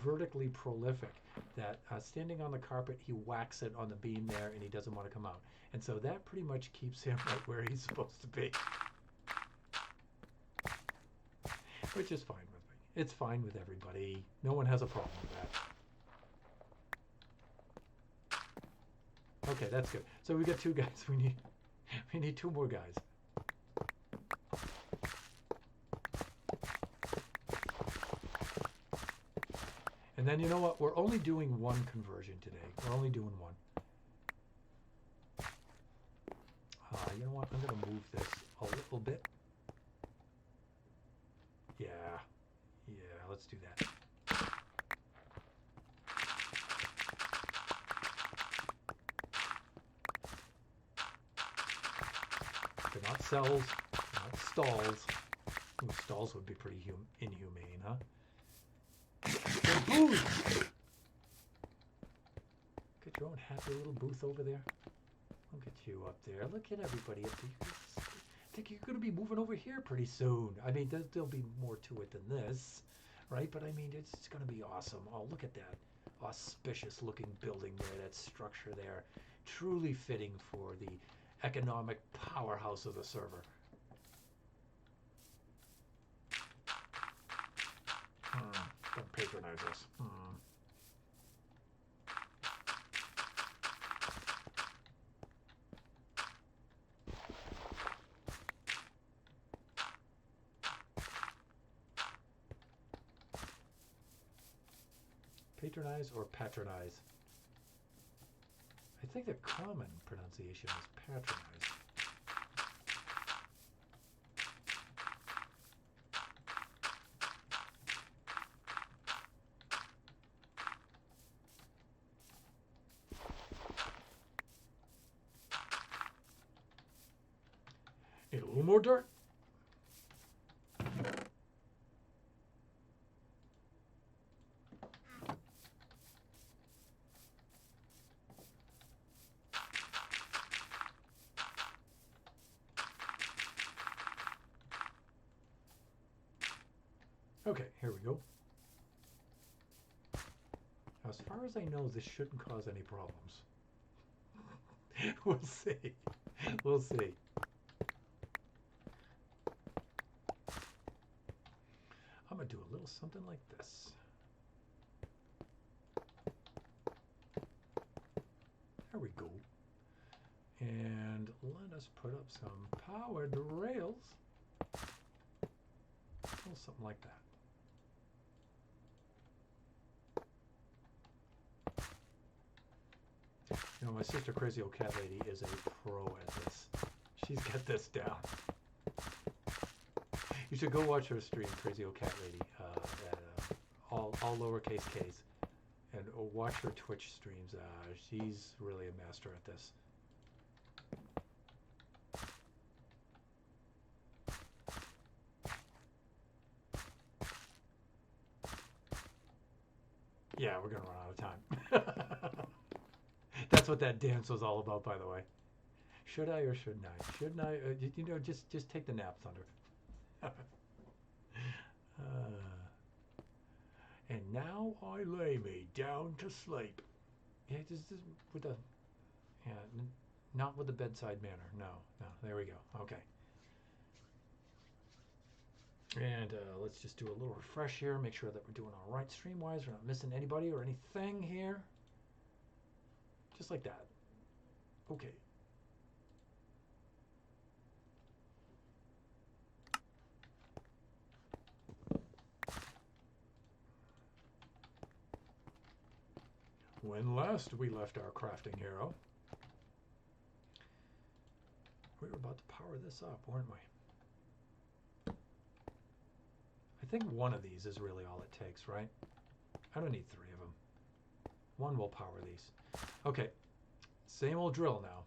vertically prolific that standing on the carpet, he whacks it on the beam there, and he doesn't want to come out. And so that pretty much keeps him right where he's supposed to be. Which is fine with me. It's fine with everybody. No one has a problem with that. Okay, that's good. So we got 2 guys. We need 2 more guys. And then you know what? We're only doing 1 conversion today. We're only doing 1. You know what? I'm going to move this a little bit. Yeah, let's do that. They're not cells, they're not stalls. Ooh, stalls would be pretty inhumane, huh? They're booths! Get your own happy little booth over there. Look at you up there. Look at everybody up there. I think you're going to be moving over here pretty soon. I mean, there'll be more to it than this, right? But I mean, it's going to be awesome. Oh, look at that auspicious looking building there, that structure there. Truly fitting for the economic powerhouse of the server. Don't patronize us. Patronize or patronize? I think the common pronunciation is patronize. Need a little more dirt. Okay, here we go. Now, as far as I know, this shouldn't cause any problems. We'll see. We'll see. I'm going to do a little something like this. There we go. And let us put up some powered rails. A little something like that. You know, my sister Crazy Old Cat Lady is a pro at this. She's got this down. You should go watch her stream, Crazy Old Cat Lady, at all lowercase k's, and watch her Twitch streams. She's really a master at this. Yeah, we're gonna run out of time. That's what that dance was all about, by the way. Should I or shouldn't I? Shouldn't I? You know, just take the nap, Thunder. And now I lay me down to sleep. Yeah, just with the, yeah, not with the bedside manner. No, no. There we go. Okay. And let's just do a little refresh here. Make sure that we're doing all right stream-wise. We're not missing anybody or anything here. Just like that. Okay. When last we left our crafting hero, we were about to power this up, weren't we? I think one of these is really all it takes, right? I don't need 3 of them. One will power these. Okay, same old drill now.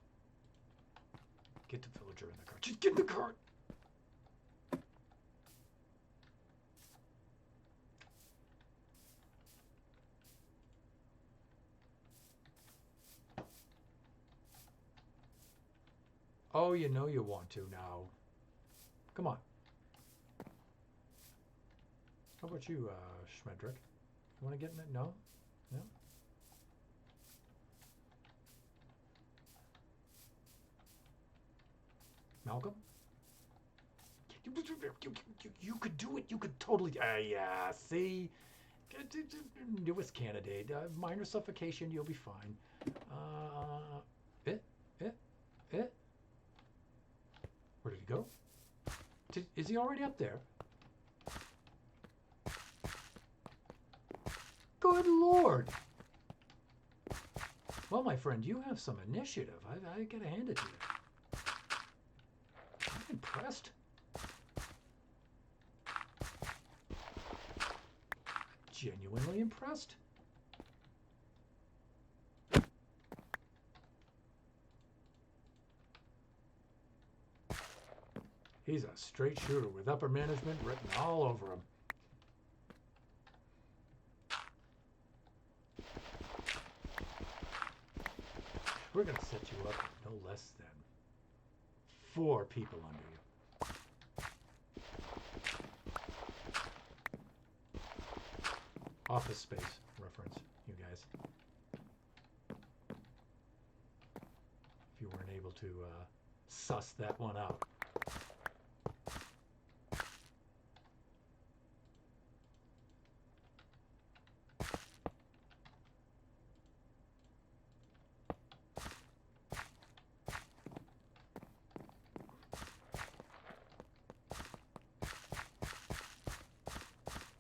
Get the villager in the cart. Just get in the cart! Oh, you know you want to now. Come on. How about you, Schmedrick? You want to get in it? No? No? Malcolm? You could do it. You could totally... yeah, see? Newest candidate. Minor suffocation, you'll be fine. Where did he go? Is he already up there? Good Lord! Well, my friend, you have some initiative. I gotta hand it to you. I'm impressed. Genuinely impressed. He's a straight shooter with upper management written all over him. We're going to set you up with no less than 4 people under you. Office Space reference, you guys. If you weren't able to suss that one out.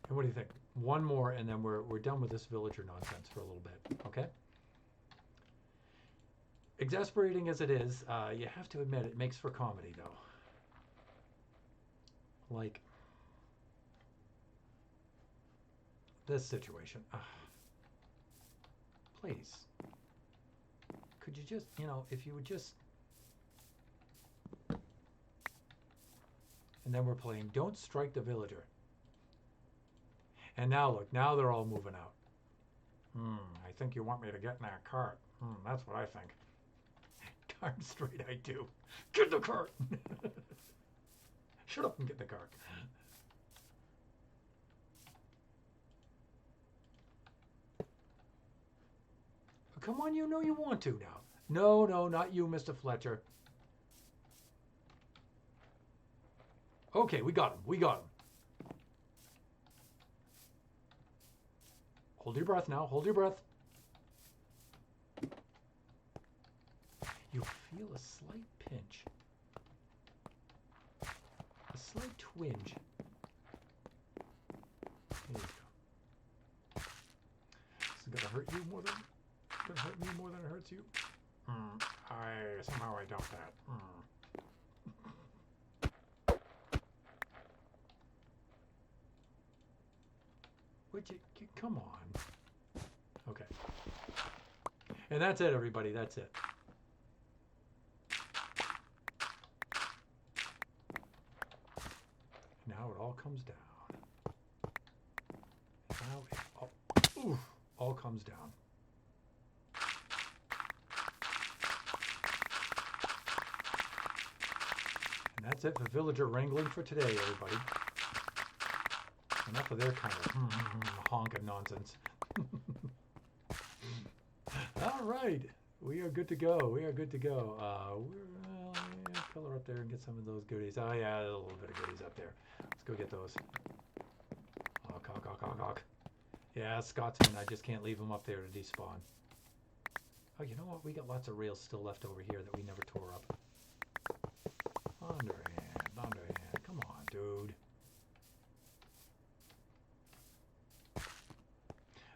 And what do you think? One more, and then we're done with this villager nonsense for a little bit, okay? Exasperating as it is, you have to admit it makes for comedy, though. Like this situation. Please. Could you just, you know, if you would just... And then we're playing Don't Strike the Villager. And now look, now they're all moving out. I think you want me to get in that cart. That's what I think. Darn straight I do. Get in the cart! Shut up and get in the cart. Come on, you know you want to now. No, no, not you, Mr. Fletcher. Okay, we got him. We got him. Hold your breath now. Hold your breath. You feel a slight pinch. A slight twinge. There you go. This is gonna hurt you more than it hurts you. Somehow I doubt that. Would you come on? Okay. And that's it, everybody. That's it. Now it all comes down. Now it all comes down. And that's it for villager wrangling for today, everybody. Enough of their kind of honking nonsense. All right, we are good to go. We are good to go. Color up there and get some of those goodies. Oh yeah, there's a little bit of goodies up there. Let's go get those. Honk. Yeah, Scotsman. I just can't leave them up there to despawn. Oh, you know what? We got lots of rails still left over here that we never tore up. Underhand. Come on, dude.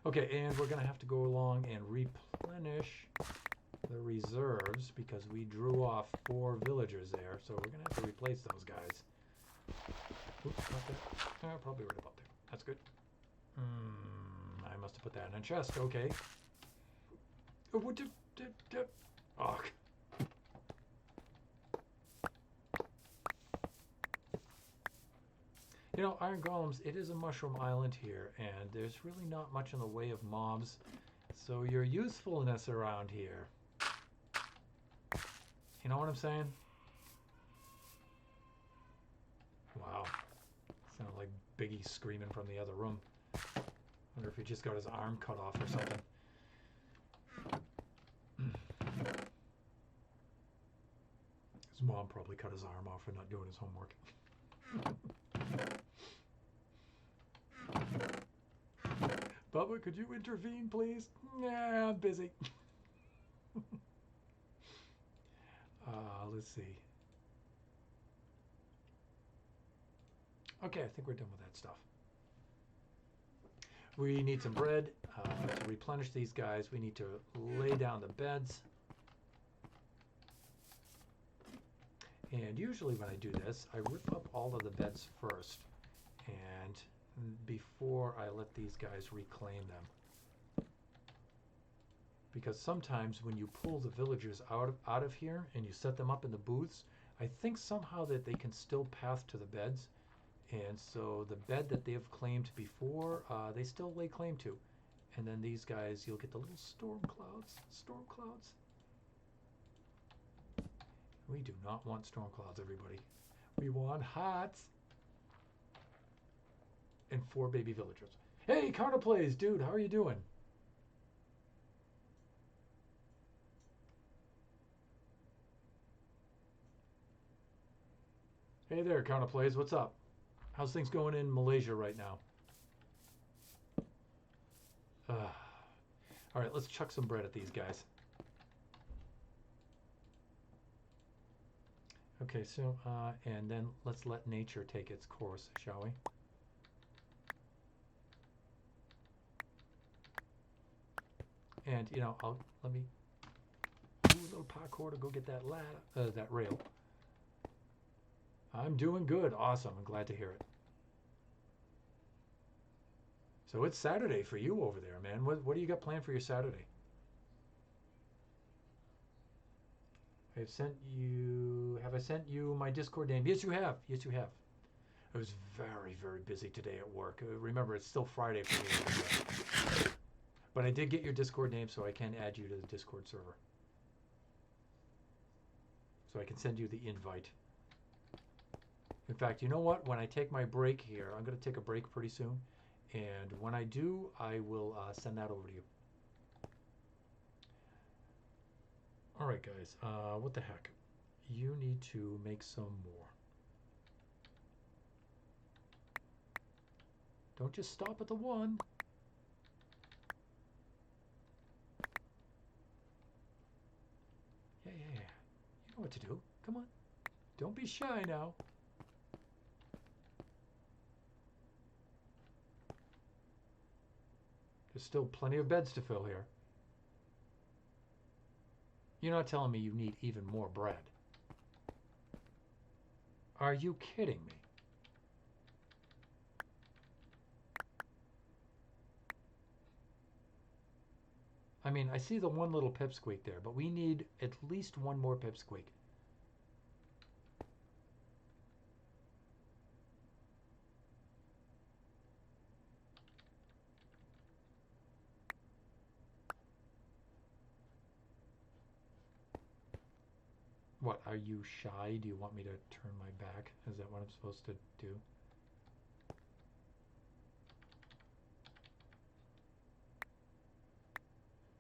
Okay, and we're going to have to go along and replenish the reserves because we drew off 4 villagers there, so we're going to have to replace those guys. Oops, not there. Probably right about there. That's good. I must have put that in a chest. Okay. Oh, what did... Oh. You know, Iron Golems, it is a mushroom island here, and there's really not much in the way of mobs, so your usefulness around here. You know what I'm saying? Wow. Sounded like Biggie screaming from the other room. Wonder if he just got his arm cut off or something. His mom probably cut his arm off for not doing his homework. Bubba, could you intervene, please? Nah, I'm busy. Let's see. Okay, I think we're done with that stuff. We need some bread to replenish these guys. We need to lay down the beds. And usually when I do this, I rip up all of the beds first, and before I let these guys reclaim them. Because sometimes when you pull the villagers out of here and you set them up in the booths, I think somehow that they can still path to the beds. And so the bed that they've claimed before, they still lay claim to. And then these guys, you'll get the little storm clouds. We do not want storm clouds, everybody. We want hots. And 4 baby villagers. Hey, Counterplays, dude, how are you doing? Hey there, Counterplays, what's up? How's things going in Malaysia right now? All right, let's chuck some bread at these guys. Okay, so, and then let's let nature take its course, shall we? And, you know, let me do a little parkour to go get that that rail. I'm doing good. Awesome. I'm glad to hear it. So it's Saturday for you over there, man. What do you got planned for your Saturday? Have I sent you my Discord name? Yes, you have. Yes, you have. I was very, very busy today at work. Remember, it's still Friday for me. But I did get your Discord name, so I can add you to the Discord server. So I can send you the invite. In fact, you know what? When I take my break here, I'm going to take a break pretty soon. And when I do, I will send that over to you. All right, guys. What the heck? You need to make some more. Don't just stop at the 1. Yeah. You know what to do. Come on. Don't be shy now. There's still plenty of beds to fill here. You're not telling me you need even more bread. Are you kidding me? I mean, I see the one little pipsqueak there, but we need at least one more pipsqueak. What, are you shy? Do you want me to turn my back? Is that what I'm supposed to do?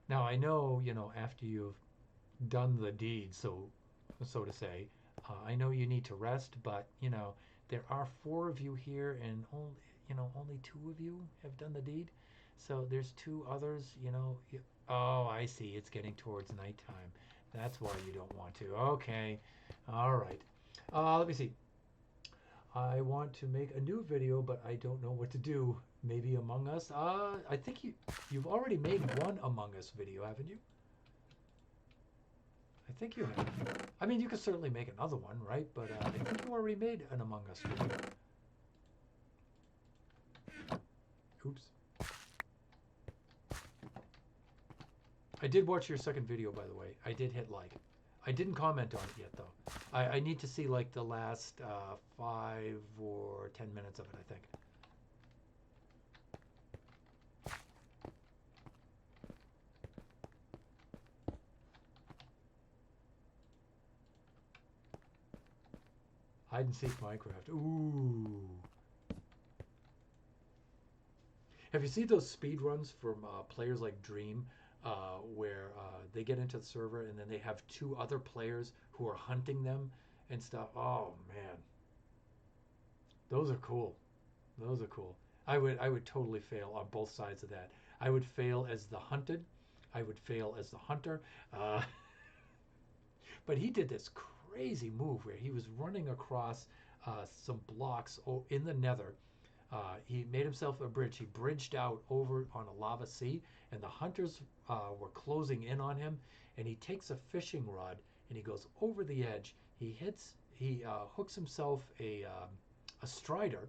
Now, I know, after you've done the deed, so to say, I know you need to rest, but, there are 4 of you here and only 2 of you have done the deed. So there's 2 others, oh, I see. It's getting towards nighttime. That's why you don't want to. Okay. All right. Let me see. I want to make a new video, but I don't know what to do. Maybe Among Us. I think you've already made one Among Us video, haven't you? I think you have. I mean, you could certainly make another one, right? But I think you already made an Among Us video. Oops. I did watch your second video, by the way. I did hit like. I didn't comment on it yet, though. I need to see like the last 5 or 10 minutes of it, I think. Hide and seek Minecraft. Ooh. Have you seen those speed runs from players like Dream, where they get into the server and then they have 2 other players who are hunting them and stuff? Oh man, those are cool. Those are cool. I would totally fail on both sides of that. I would fail as the hunted. I would fail as the hunter. Uh, but he did this crazy move where he was running across some blocks in the nether. He made himself a bridge. He bridged out over on a lava sea, and the hunters were closing in on him. And he takes a fishing rod and he goes over the edge. He hooks himself a strider,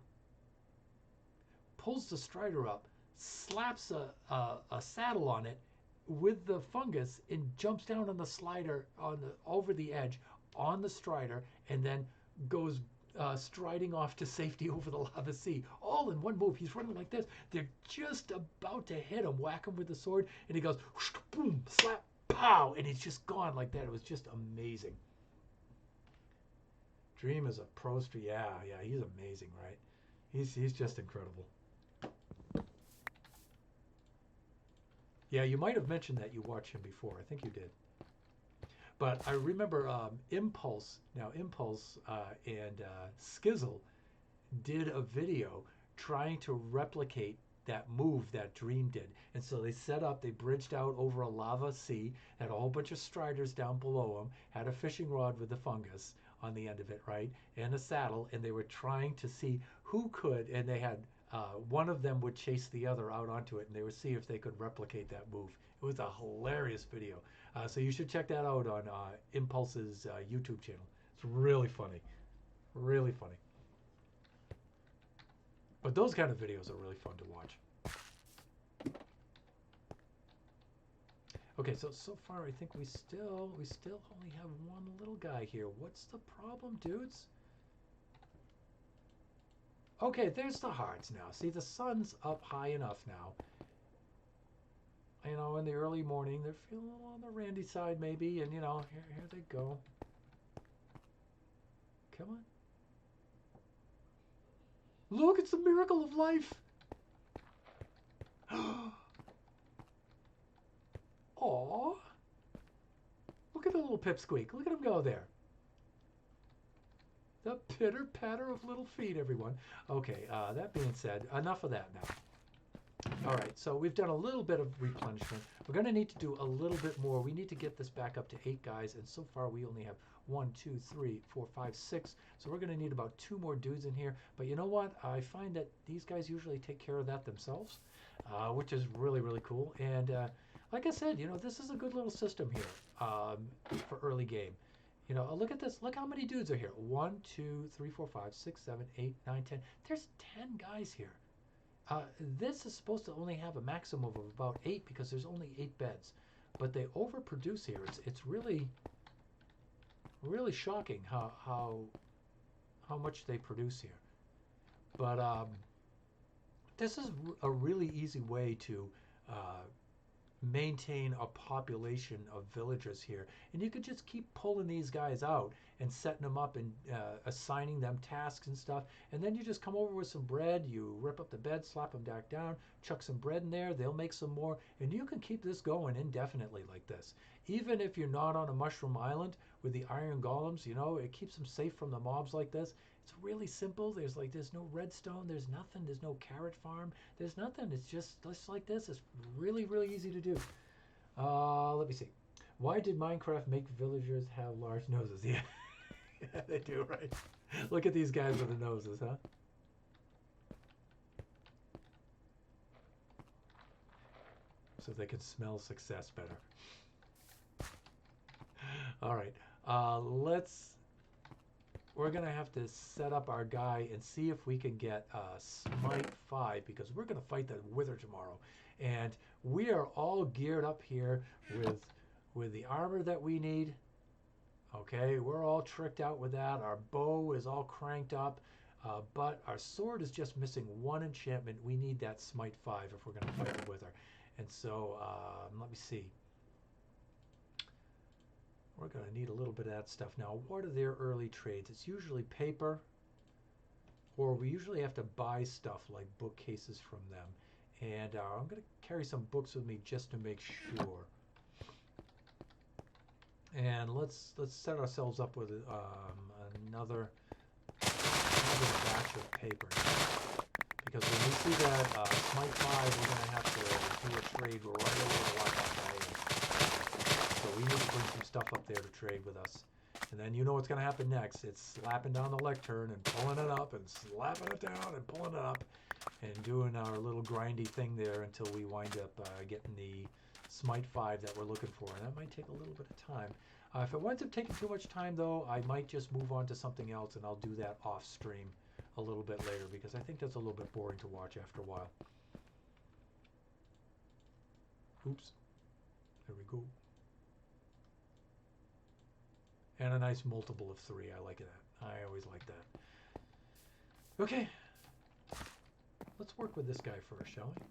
pulls the strider up, slaps a saddle on it with the fungus, and jumps down on the slider over the edge on the strider, and then goes striding off to safety over the lava sea, all in one move. He's running like this. They're just about to hit him, whack him with the sword, and he goes, whoosh, boom, slap, pow, and he's just gone like that. It was just amazing. Dream is a pro. Yeah, he's amazing, right? He's just incredible. Yeah, you might have mentioned that you watched him before. I think you did. But I remember Impulse. Now, Impulse and Skizzle did a video trying to replicate that move that Dream did. And so they bridged out over a lava sea, had a whole bunch of striders down below them, had a fishing rod with the fungus on the end of it, right? And a saddle, and they were trying to see who could, and they had one of them would chase the other out onto it, and they would see if they could replicate that move. It was a hilarious video. So you should check that out on Impulse's YouTube channel. It's really funny. Really funny. But those kind of videos are really fun to watch. Okay, so far I think we still only have one little guy here. What's the problem, dudes? Okay, there's the hearts now. See, the sun's up high enough now. You know, in the early morning, they're feeling a little on the randy side maybe, and you know, here they go. Come on. Look, it's the miracle of life. Aww. Look at the little pipsqueak. Look at him go there. The pitter-patter of little feet, everyone. Okay, that being said, enough of that now. All right, so we've done a little bit of replenishment. We're going to need to do a little bit more. We need to get this back up to 8 guys, and so far we only have 1, 2, 3, 4, 5, 6. So we're going to need about 2 more dudes in here. But you know what? I find that these guys usually take care of that themselves, which is really, really cool. And like I said, you know, this is a good little system here for early game. You know, look at this. Look how many dudes are here. 1, 2, 3, 4, 5, 6, 7, 8, 9, 10. There's 10 guys here. This is supposed to only have a maximum of about 8 because there's only 8 beds, but they overproduce here. It's really really shocking how much they produce here. But this is a really easy way to uh, maintain a population of villagers here, and you could just keep pulling these guys out and setting them up and assigning them tasks and stuff, and then you just come over with some bread, you rip up the bed, slap them back down, chuck some bread in there, they'll make some more, and you can keep this going indefinitely like this. Even if you're not on a mushroom island with the iron golems, you know, it keeps them safe from the mobs like this. It's really simple. There's no redstone, there's nothing, there's no carrot farm, there's nothing. It's just like this. It's really, really easy to do. Let me see. Why did Minecraft make villagers have large noses? Yeah, yeah, they do, right? Look at these guys with the noses, huh? So they can smell success better. All right. Let's. We're gonna have to set up our guy and see if we can get Smite 5 because we're gonna fight the Wither tomorrow, and we are all geared up here with the armor that we need. Okay, we're all tricked out with that. Our bow is all cranked up, but our sword is just missing one enchantment. We need that Smite 5 if we're gonna fight the Wither, and so let me see. We're going to need a little bit of that stuff. Now, what are their early trades? It's usually paper, or we usually have to buy stuff like bookcases from them. And I'm going to carry some books with me just to make sure. And let's set ourselves up with another batch of paper. Because when we see that Smite 5, we're going to have to do a trade right over the Wi-Fi. So we need to bring some stuff up there to trade with us. And then you know what's going to happen next. It's slapping down the lectern and pulling it up and slapping it down and pulling it up and doing our little grindy thing there until we wind up getting the Smite 5 that we're looking for. And that might take a little bit of time. If it winds up taking too much time, though, I might just move on to something else and I'll do that off stream a little bit later because I think that's a little bit boring to watch after a while. Oops. There we go. And a nice multiple of 3. I like that. I always like that. Okay. Let's work with this guy first, shall we?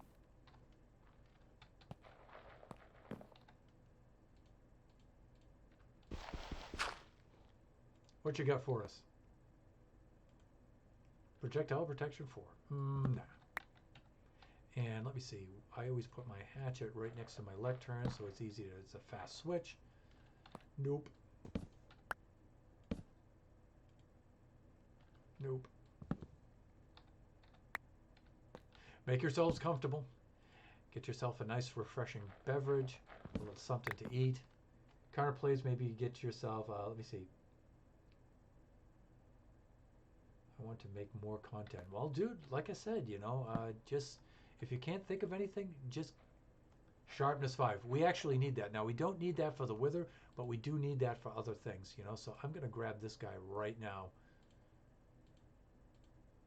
What you got for us? Projectile protection 4. Nah. And let me see. I always put my hatchet right next to my lectern so it's easy to, it's a fast switch. Nope. Nope. Make yourselves comfortable. Get yourself a nice refreshing beverage, a little something to eat. Counterplays, maybe get yourself, let me see. I want to make more content. Well, dude, like I said, you know, just, if you can't think of anything, just sharpness 5. We actually need that. Now, we don't need that for the Wither, but we do need that for other things, you know. So I'm going to grab this guy right now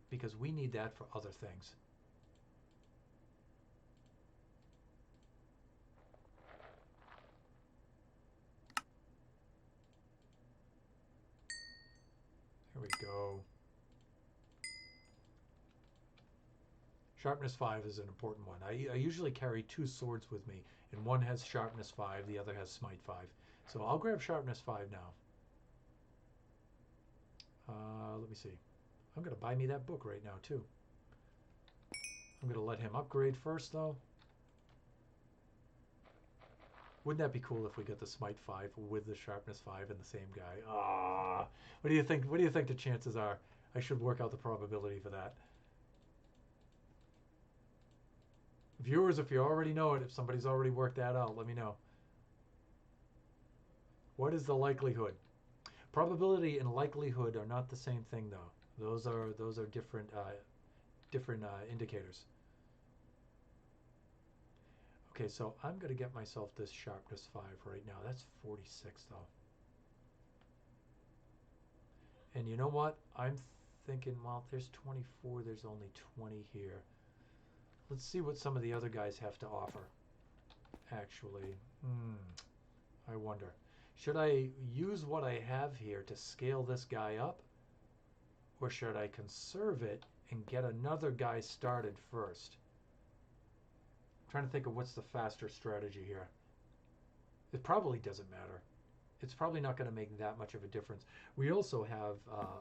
because we need that for other things. There we go. Sharpness 5 is an important one. I usually carry 2 swords with me, and one has Sharpness 5, the other has Smite 5. So I'll grab Sharpness 5 now. Let me see. I'm going to buy me that book right now, too. I'm going to let him upgrade first, though. Wouldn't that be cool if we got the Smite 5 with the Sharpness 5 and the same guy? Ah, what do you think? What do you think the chances are? I should work out the probability for that. Viewers, if you already know it, if somebody's already worked that out, let me know. What is the likelihood? Probability and likelihood are not the same thing, though. Those are different indicators. Okay, so I'm going to get myself this Sharpness 5 right now. That's 46, though. And you know what? I'm thinking, well, there's 24. There's only 20 here. Let's see what some of the other guys have to offer. Actually, I wonder. Should I use what I have here to scale this guy up? Or should I conserve it and get another guy started first? I'm trying to think of what's the faster strategy here. It probably doesn't matter. It's probably not going to make that much of a difference. We also have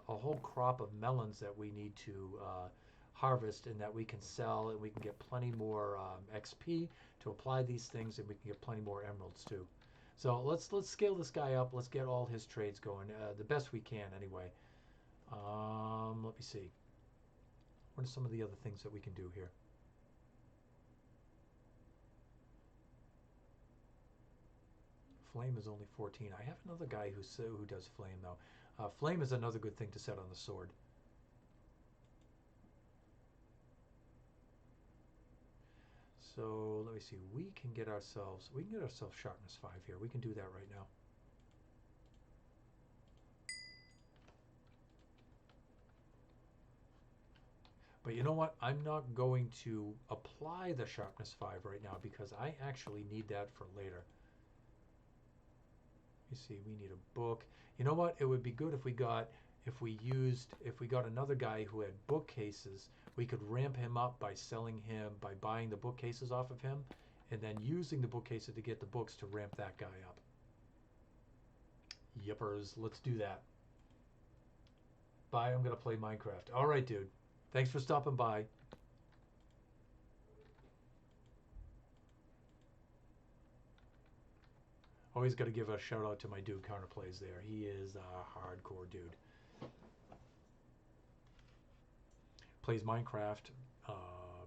a whole crop of melons that we need to harvest and that we can sell, and we can get plenty more XP to apply these things, and we can get plenty more emeralds too. So let's scale this guy up. Let's get all his trades going the best we can anyway. Let me see. What are some of the other things that we can do here? Flame is only 14. I have another guy who does flame though. Flame is another good thing to set on the sword. So let me see. We can get ourselves sharpness 5 here. We can do that right now. But you know what? I'm not going to apply the sharpness 5 right now because I actually need that for later. You see, we need a book. You know what? It would be good if we got another guy who had bookcases. We could ramp him up by by buying the bookcases off of him, and then using the bookcases to get the books to ramp that guy up. Yippers, let's do that. Bye, I'm gonna play Minecraft. All right, dude. Thanks for stopping by. Always got to give a shout out to my dude Counterplays there. He is a hardcore dude. Plays Minecraft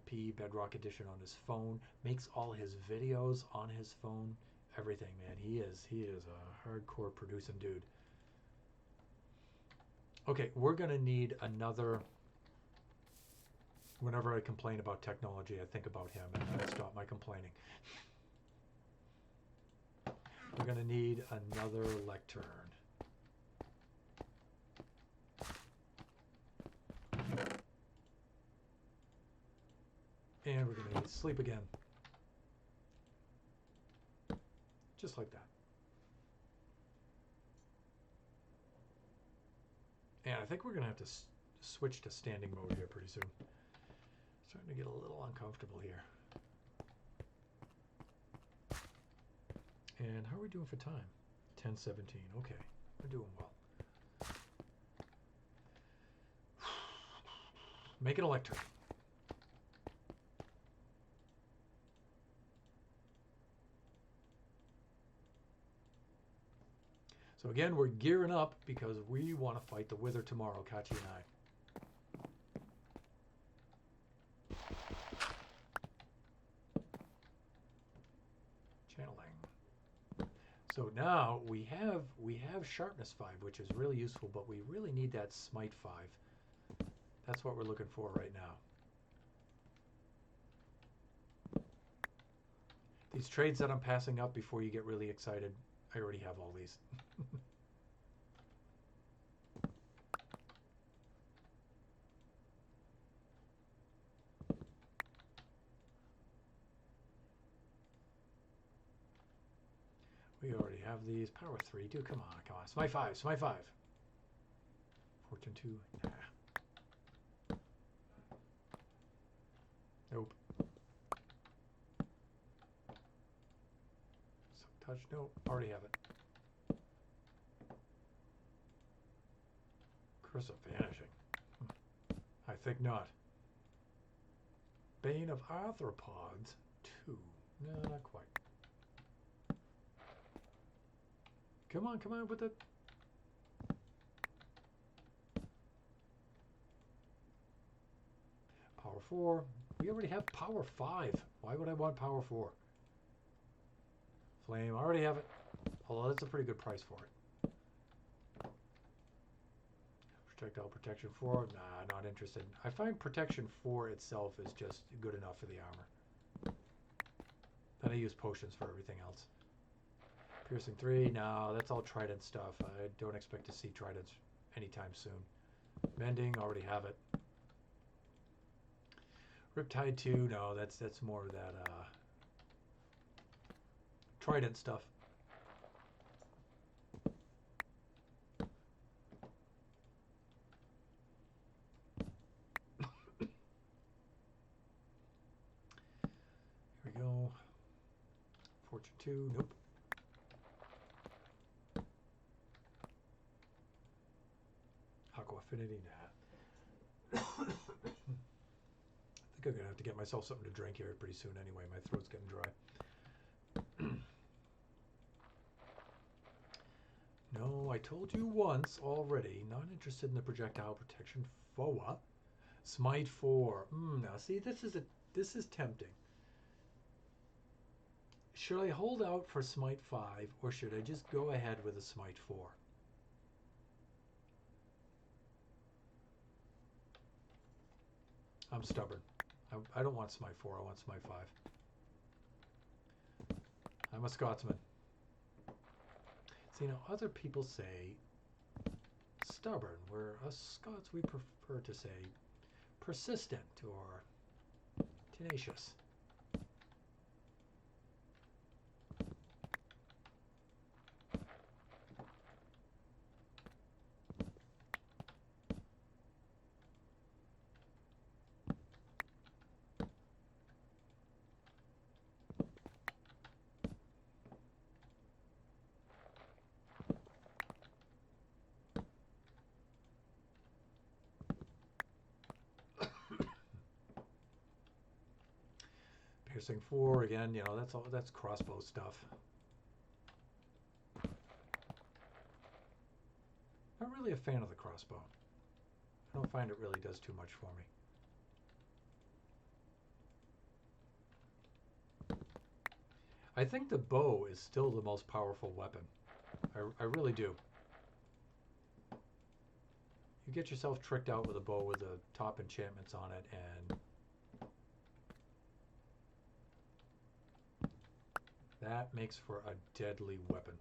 P Bedrock Edition on his phone. Makes all his videos on his phone. Everything, man. He is a hardcore producing dude. Okay, we're gonna need another. Whenever I complain about technology, I think about him and I stop my complaining. We're going to need another lectern. And we're going to need sleep again. Just like that. And I think we're going to have to switch to standing mode here pretty soon. Starting to get a little uncomfortable here. And how are we doing for time? 10:17. Okay, we're doing well. Make an electric. So again, we're gearing up because we want to fight the Wither tomorrow, Kachi and I. So now we have sharpness 5, which is really useful, but we really need that smite 5. That's what we're looking for right now. These trades that I'm passing up before you get really excited, I already have all these. We already have these. Power 3. Dude, come on, come on. Smite 5. Smite 5. Fortune 2. Nah. Nope. Silk touch. Nope. Already have it. Curse of Vanishing. I think not. Bane of Arthropods 2. No, not quite. Come on with it. Power 4. We already have Power 5. Why would I want Power 4? Flame. I already have it. Although that's a pretty good price for it. Projectile Protection 4. Nah, not interested. I find Protection 4 itself is just good enough for the armor. Then I use potions for everything else. Piercing 3, no, that's all Trident stuff. I don't expect to see Tridents anytime soon. Mending, already have it. Riptide 2, no, that's more of that Trident stuff. Here we go. Fortune 2, nope. Aqua Affinity, nah. I think I'm gonna have to get myself something to drink here pretty soon anyway. My throat's getting dry. No, I told you once already. Not interested in the projectile protection FOA. Smite 4. Now see, this is tempting. Should I hold out for Smite 5 or should I just go ahead with a Smite 4? I'm stubborn. I don't want Smite 4, I want Smite 5. I'm a Scotsman. See, now other people say stubborn, where us Scots we prefer to say persistent or tenacious. Piercing 4 again, you know, that's crossbow stuff. Not really a fan of the crossbow. I don't find it really does too much for me. I think the bow is still the most powerful weapon. I really do. You get yourself tricked out with a bow with the top enchantments on it, and that makes for a deadly weapon.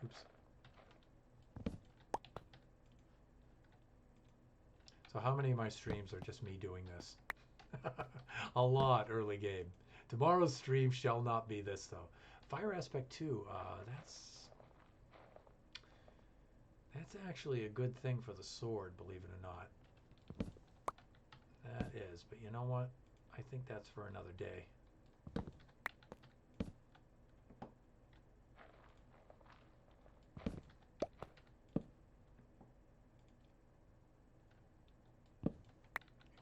Oops. So how many of my streams are just me doing this? A lot early game. Tomorrow's stream shall not be this though. Fire Aspect 2, that's actually a good thing for the sword, believe it or not. That is, but you know what? I think that's for another day.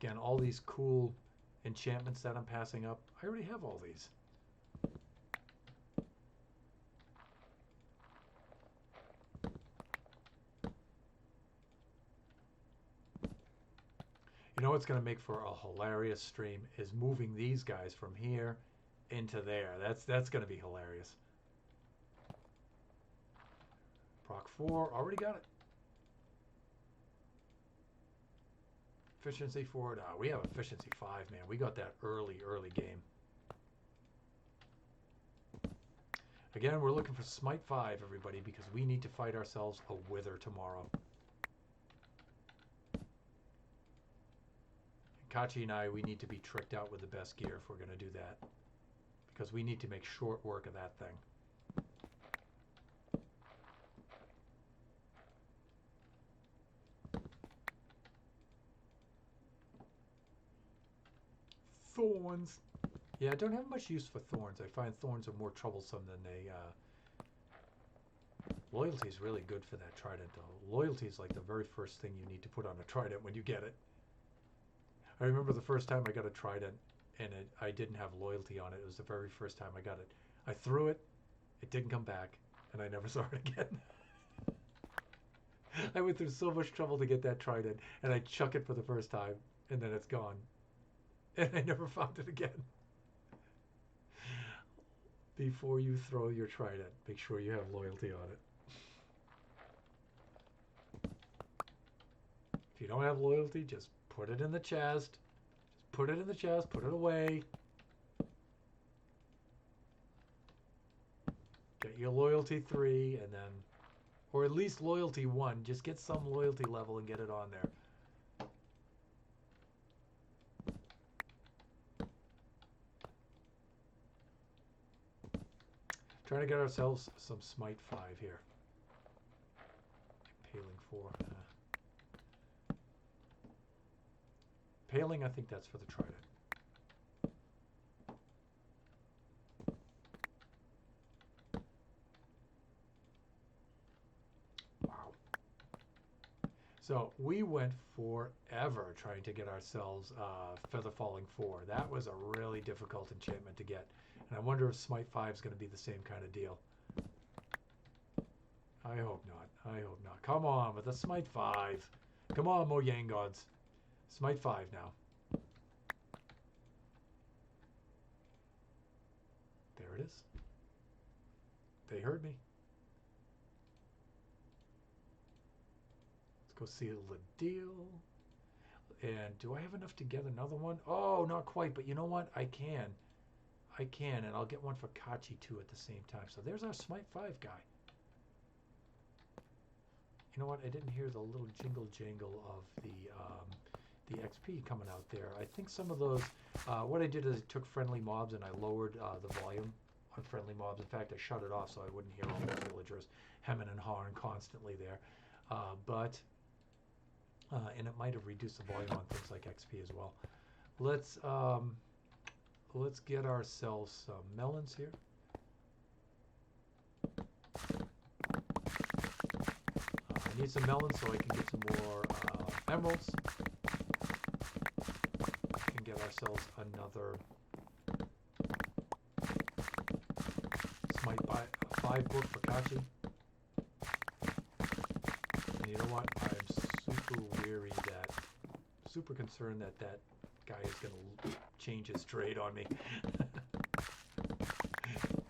Again, all these cool enchantments that I'm passing up, I already have all these. You know what's going to make for a hilarious stream is moving these guys from here into there. That's going to be hilarious. Proc 4, already got it. Efficiency 4, no, we have efficiency 5, man. We got that early game. Again, we're looking for Smite 5, everybody, because we need to fight ourselves a Wither tomorrow. Kachi and I, we need to be tricked out with the best gear if we're going to do that. Because we need to make short work of that thing. Thorns. Yeah, I don't have much use for thorns. I find thorns are more troublesome than they... Loyalty is really good for that trident, though. Loyalty is like the very first thing you need to put on a trident when you get it. I remember the first time I got a trident and I didn't have loyalty on it. It was the very first time I got it. I threw it, it didn't come back, and I never saw it again. I went through so much trouble to get that trident, and I chuck it for the first time, and then it's gone. And I never found it again. Before you throw your trident, make sure you have loyalty on it. If you don't have loyalty, just put it in the chest. Just put it in the chest, put it away. Get your loyalty 3 and then, or at least loyalty 1. Just get some loyalty level and get it on there. Trying to get ourselves some Smite 5 here. Paling 4. Paling, I think that's for the Trident. Wow. So we went forever trying to get ourselves Feather Falling 4. That was a really difficult enchantment to get. And I wonder if Smite 5 is going to be the same kind of deal. I hope not. I hope not. Come on with the Smite 5. Come on, Mojang gods. Smite 5 now. There it is. They heard me. Let's go seal the deal. And do I have enough to get another one? Oh, not quite, but you know what? I can. I can, and I'll get one for Kachi too at the same time. So there's our Smite 5 guy. You know what? I didn't hear the little jingle jangle of the XP coming out there. I think some of those, what I did is I took friendly mobs and I lowered the volume on friendly mobs. In fact, I shut it off so I wouldn't hear all those villagers hemming and hawing constantly there. And it might have reduced the volume on things like XP as well. Let's get ourselves some melons here. I need some melons so I can get some more emeralds. We can get ourselves another Smite 5 book for Kachi. And you know what? I'm super concerned that that guy is going to change his trade on me.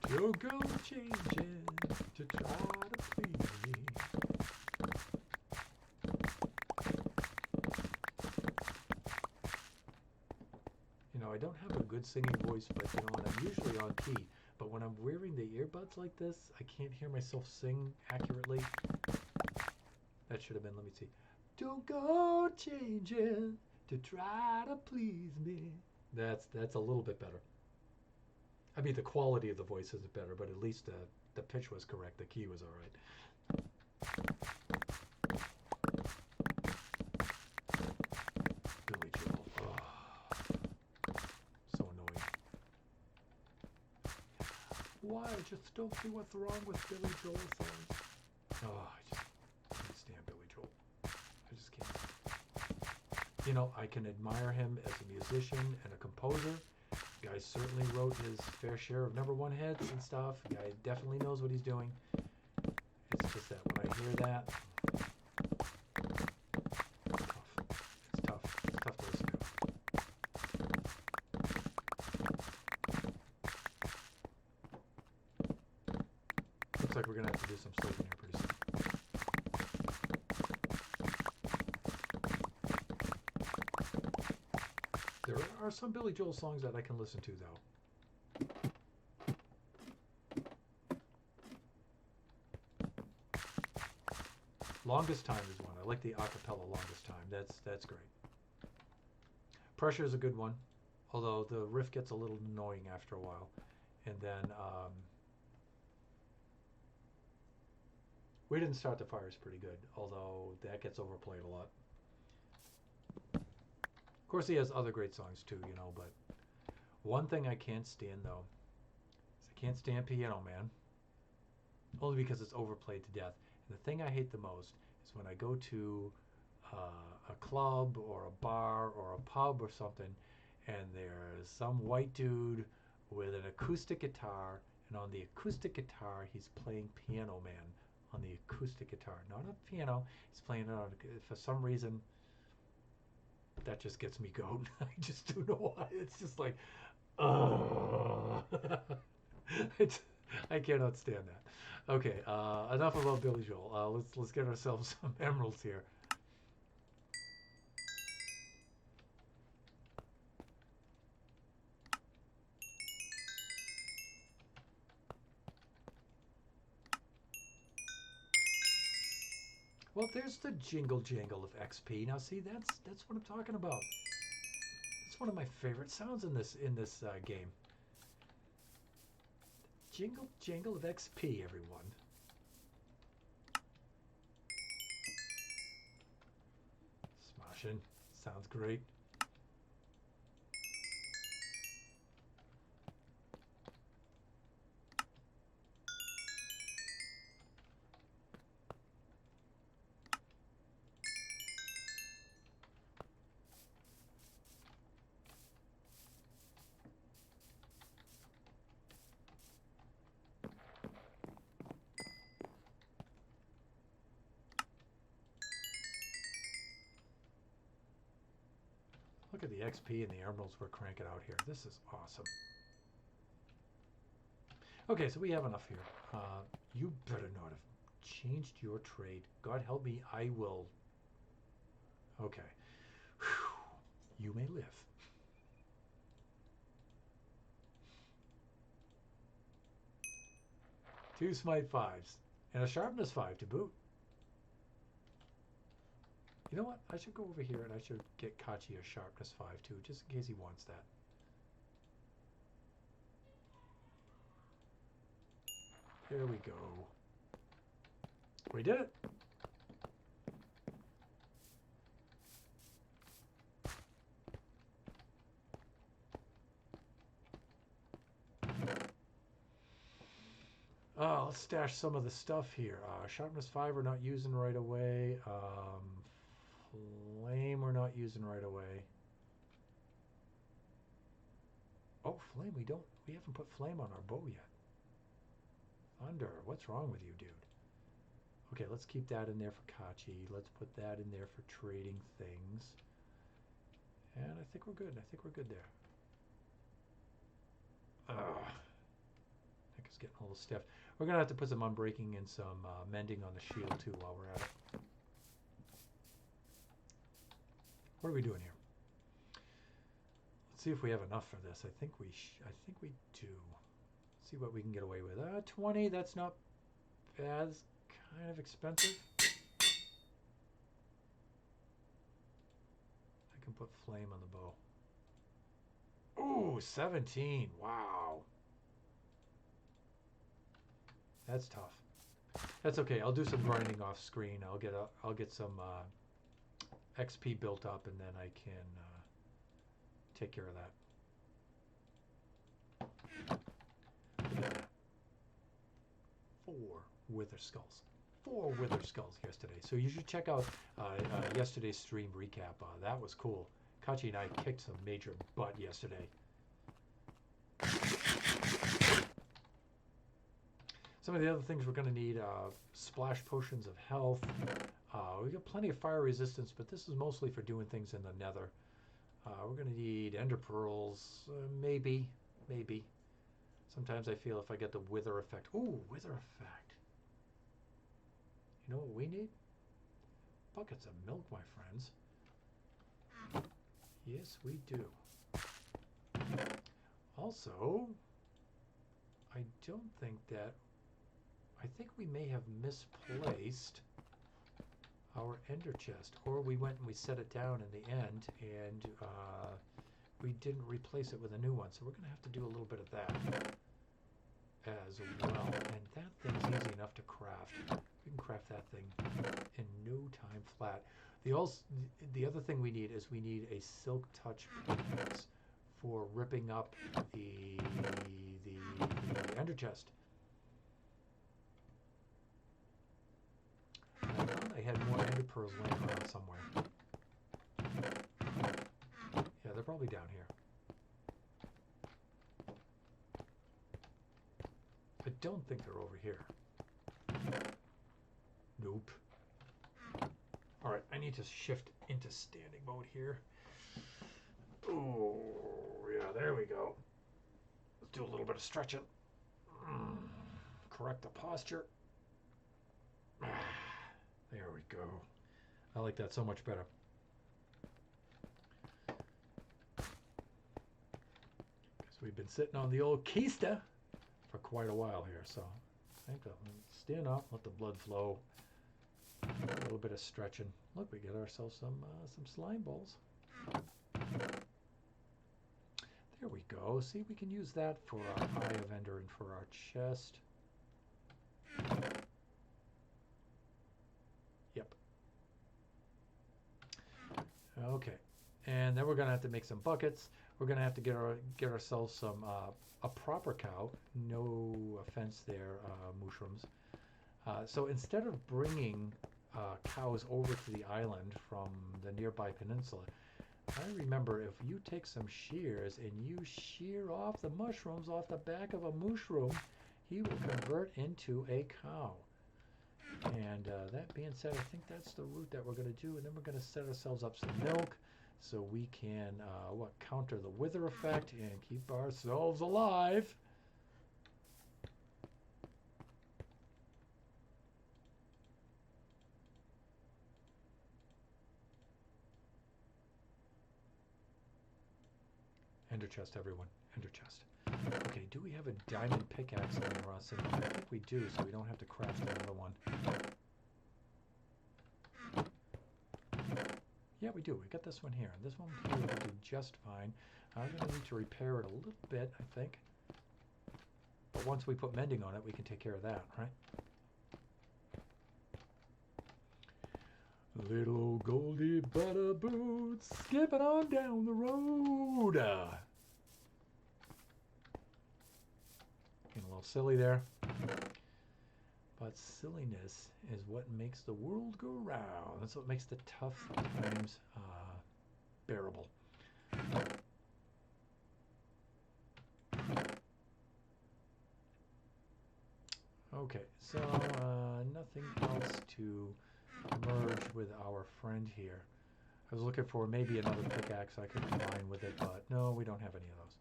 Don't go changing to try to please me. You know, I don't have a good singing voice, but you know, and I'm usually on key. But when I'm wearing the earbuds like this, I can't hear myself sing accurately. That should have been, let me see. Don't go changing to try to please me. That's a little bit better. I mean, the quality of the voice isn't better, but at least the pitch was correct. The key was all right. Billy Joel. Oh, so annoying. Why? I just don't see what's wrong with Billy Joel songs. Oh, I just can't stand Billy Joel. I just can't. You know, I can admire him as a musician and a composer. Guy certainly wrote his fair share of #1 hits and stuff. Guy definitely knows what he's doing. It's just that when I hear that, it's tough. It's tough to listen to. Looks like we're gonna have to do some sleeping here pretty soon. There are some Billy Joel songs that I can listen to, though. Longest Time is one. I like the acapella Longest Time. That's great. Pressure is a good one, although the riff gets a little annoying after a while. And then We Didn't Start the Fire is pretty good, although that gets overplayed a lot. Of course, he has other great songs too, you know, but one thing I can't stand, though, is I can't stand Piano Man. Only because it's overplayed to death. And the thing I hate the most is when I go to a club or a bar or a pub or something, and there's some white dude with an acoustic guitar, and on the acoustic guitar, he's playing Piano Man on the acoustic guitar. Not a piano, he's playing it on, for some reason, that just gets me going. I just don't know why. It's just like, I cannot stand that. Okay, enough about Billy Joel. Let's get ourselves some emeralds here. Well, there's the jingle jangle of XP. Now, see, that's what I'm talking about. It's one of my favorite sounds in this game. jingle jangle of XP, everyone. Smashing. Sounds great. Look at the XP and the emeralds we're cranking out here. This is awesome. Okay, so we have enough here. You better not have changed your trade. God help me, I will. Okay. Whew. You may live. Two smite 5s. And a sharpness 5 to boot. You know what? I should go over here and I should get Kachi a sharpness 5 too, just in case he wants that. There we go. We did it. Let's stash some of the stuff here. Sharpness 5 we're not using right away. Flame we're not using right away. Oh, flame, we haven't put flame on our bow yet. Thunder, what's wrong with you, dude? Okay, let's keep that in there for Kachi. Let's put that in there for trading things. And I think we're good. I think we're good there. Neck is getting a little stiff. We're going to have to put some unbreaking and some mending on the shield too while we're at it. What are we doing here? Let's see if we have enough for this. I think we do. Let's see what we can get away with. 20, that's not bad. It's kind of expensive. I can put flame on the bow. Ooh, 17. Wow. That's tough. That's okay. I'll do some grinding off screen. I'll get some XP built up, and then I can take care of that. Look at that. 4 wither skulls. 4 wither skulls yesterday. So you should check out yesterday's stream recap. That was cool. Kachi and I kicked some major butt yesterday. Some of the other things we're going to need, splash potions of health. We got plenty of fire resistance, but this is mostly for doing things in the nether. We're going to need ender pearls, maybe. Sometimes I feel if I get the wither effect. Ooh, wither effect. You know what we need? Buckets of milk, my friends. Yes, we do. Also, I don't think that... I think we may have misplaced our ender chest, or we went and we set it down in the end and we didn't replace it with a new one, so we're going to have to do a little bit of that as well. And that thing's easy enough to craft. We can craft that thing in no time flat. The other thing we need is we need a silk touch pickaxe for ripping up the ender chest. I thought I had more ender pearls laying around somewhere. Yeah, they're probably down here. I don't think they're over here. Nope. Alright, I need to shift into standing mode here. Oh, yeah, there we go. Let's do a little bit of stretching. Correct the posture. There we go. I like that so much better. Because we've been sitting on the old keister for quite a while here, so I think I'll stand up, let the blood flow. A little bit of stretching. Look, we get ourselves some slime balls. There we go. See, we can use that for our Eye of Ender and for our chest. Yep. Okay. And then we're going to have to make some buckets. We're going to have to get ourselves some a proper cow. No offense there, mushrooms. So instead of bringing cows over to the island from the nearby peninsula, I remember if you take some shears and you shear off the mushrooms off the back of a mushroom, he will convert into a cow. And that being said, I think that's the route that we're going to do. And then we're going to set ourselves up some milk so we can, counter the wither effect and keep ourselves alive. Ender chest, everyone. Ender chest. Okay, do we have a diamond pickaxe on us? I think we do, so we don't have to craft another one. Yeah, we do. We got this one here. This one here will do just fine. I'm going to need to repair it a little bit, I think. But once we put mending on it, we can take care of that, right? Little old Goldie Butter Boots skipping on down the road. Getting a little silly there. But silliness is what makes the world go round. That's what makes the tough times bearable. Okay, so nothing else to merge with our friend here. I was looking for maybe another pickaxe I could combine with it, but no, we don't have any of those.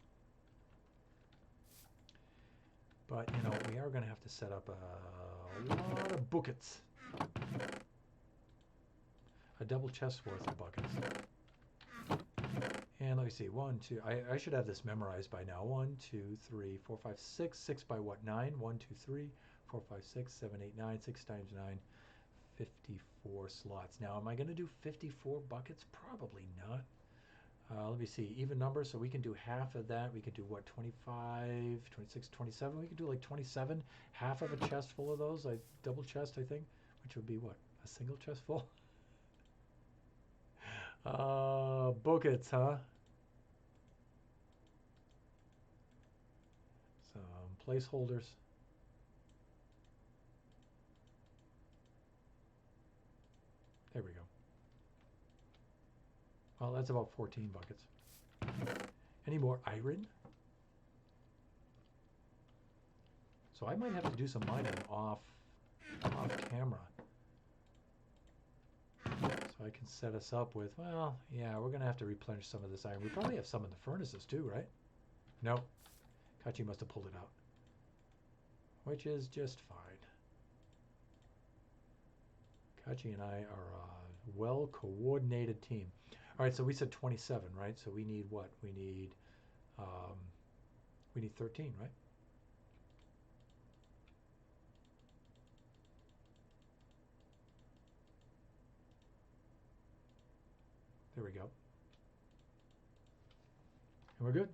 But, you know, we are going to have to set up a lot of buckets. A double chest worth of buckets. And let me see, 1, 2, I should have this memorized by now. 1, 2, 3, 4, 5, 6. 6 by what? 9? 1, 2, 3, 4, 5, 6, 7, 8, 9. 6 times 9. 54 slots. Now, am I going to do 54 buckets? Probably not. Let me see, even numbers, so we can do half of that. We could do what, 25, 26, 27? We could do like 27, half of a chest full of those, like double chest, I think, which would be what, a single chest full? Buckets, huh? Some placeholders. There we go. Well, that's about 14 buckets. Any more iron? So I might have to do some mining off camera. So I can set us up with, well, yeah, we're going to have to replenish some of this iron. We probably have some in the furnaces too, right? No. Kachi must have pulled it out. Which is just fine. Kachi and I are a well-coordinated team. All right, so we said 27, right? So we need what? We need 13, right? There we go. And we're good.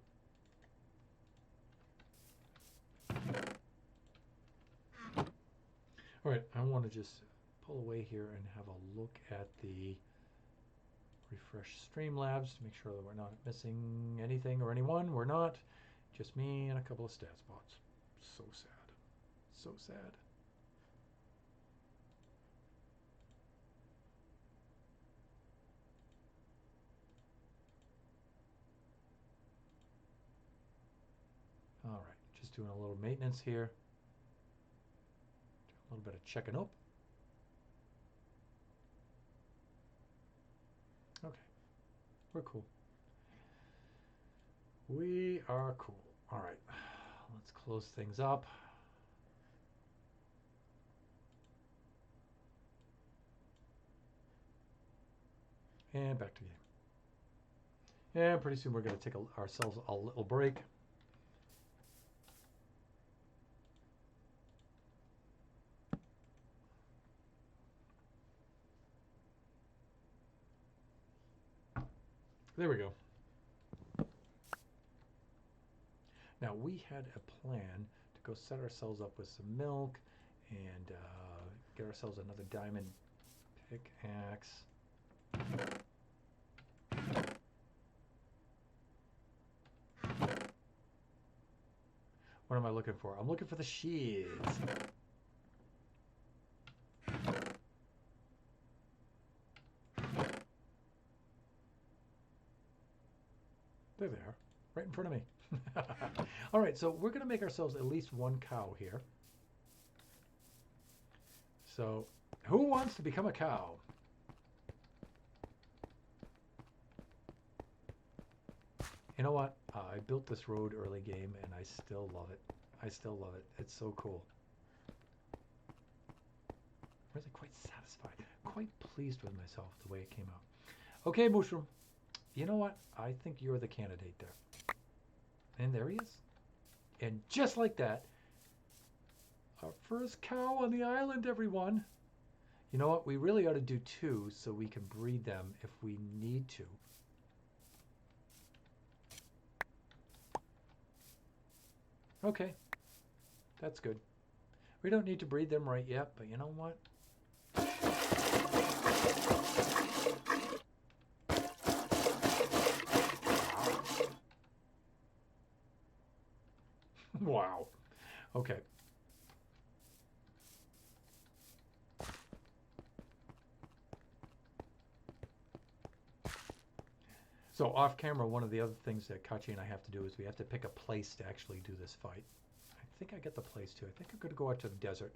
All right, I want to just pull away here and have a look at the refresh Streamlabs to make sure that we're not missing anything or anyone. We're not. Just me and a couple of stat spots. So sad. So sad. All right, just doing a little maintenance here. A little bit of checking up. Okay, we're cool. We are cool. All right, let's close things up. And back to game. And pretty soon we're going to take ourselves a little break. There we go. Now we had a plan to go set ourselves up with some milk and get ourselves another diamond pickaxe. What am I looking for? I'm looking for the shields. They're there, right in front of me. All right, so we're going to make ourselves at least one cow here. So, who wants to become a cow? You know what? I built this road early game, and I still love it. I still love it. It's so cool. I'm really quite satisfied, quite pleased with myself the way it came out. Okay, Mushroom. You know what? I think you're the candidate there. And there he is. And just like that, our first cow on the island, everyone. You know what? We really ought to do 2 so we can breed them if we need to. Okay. That's good. We don't need to breed them right yet, but you know what? Wow. Okay. So off camera, one of the other things that Kachi and I have to do is we have to pick a place to actually do this fight. I think I get the place too. I think I'm going to go out to the desert.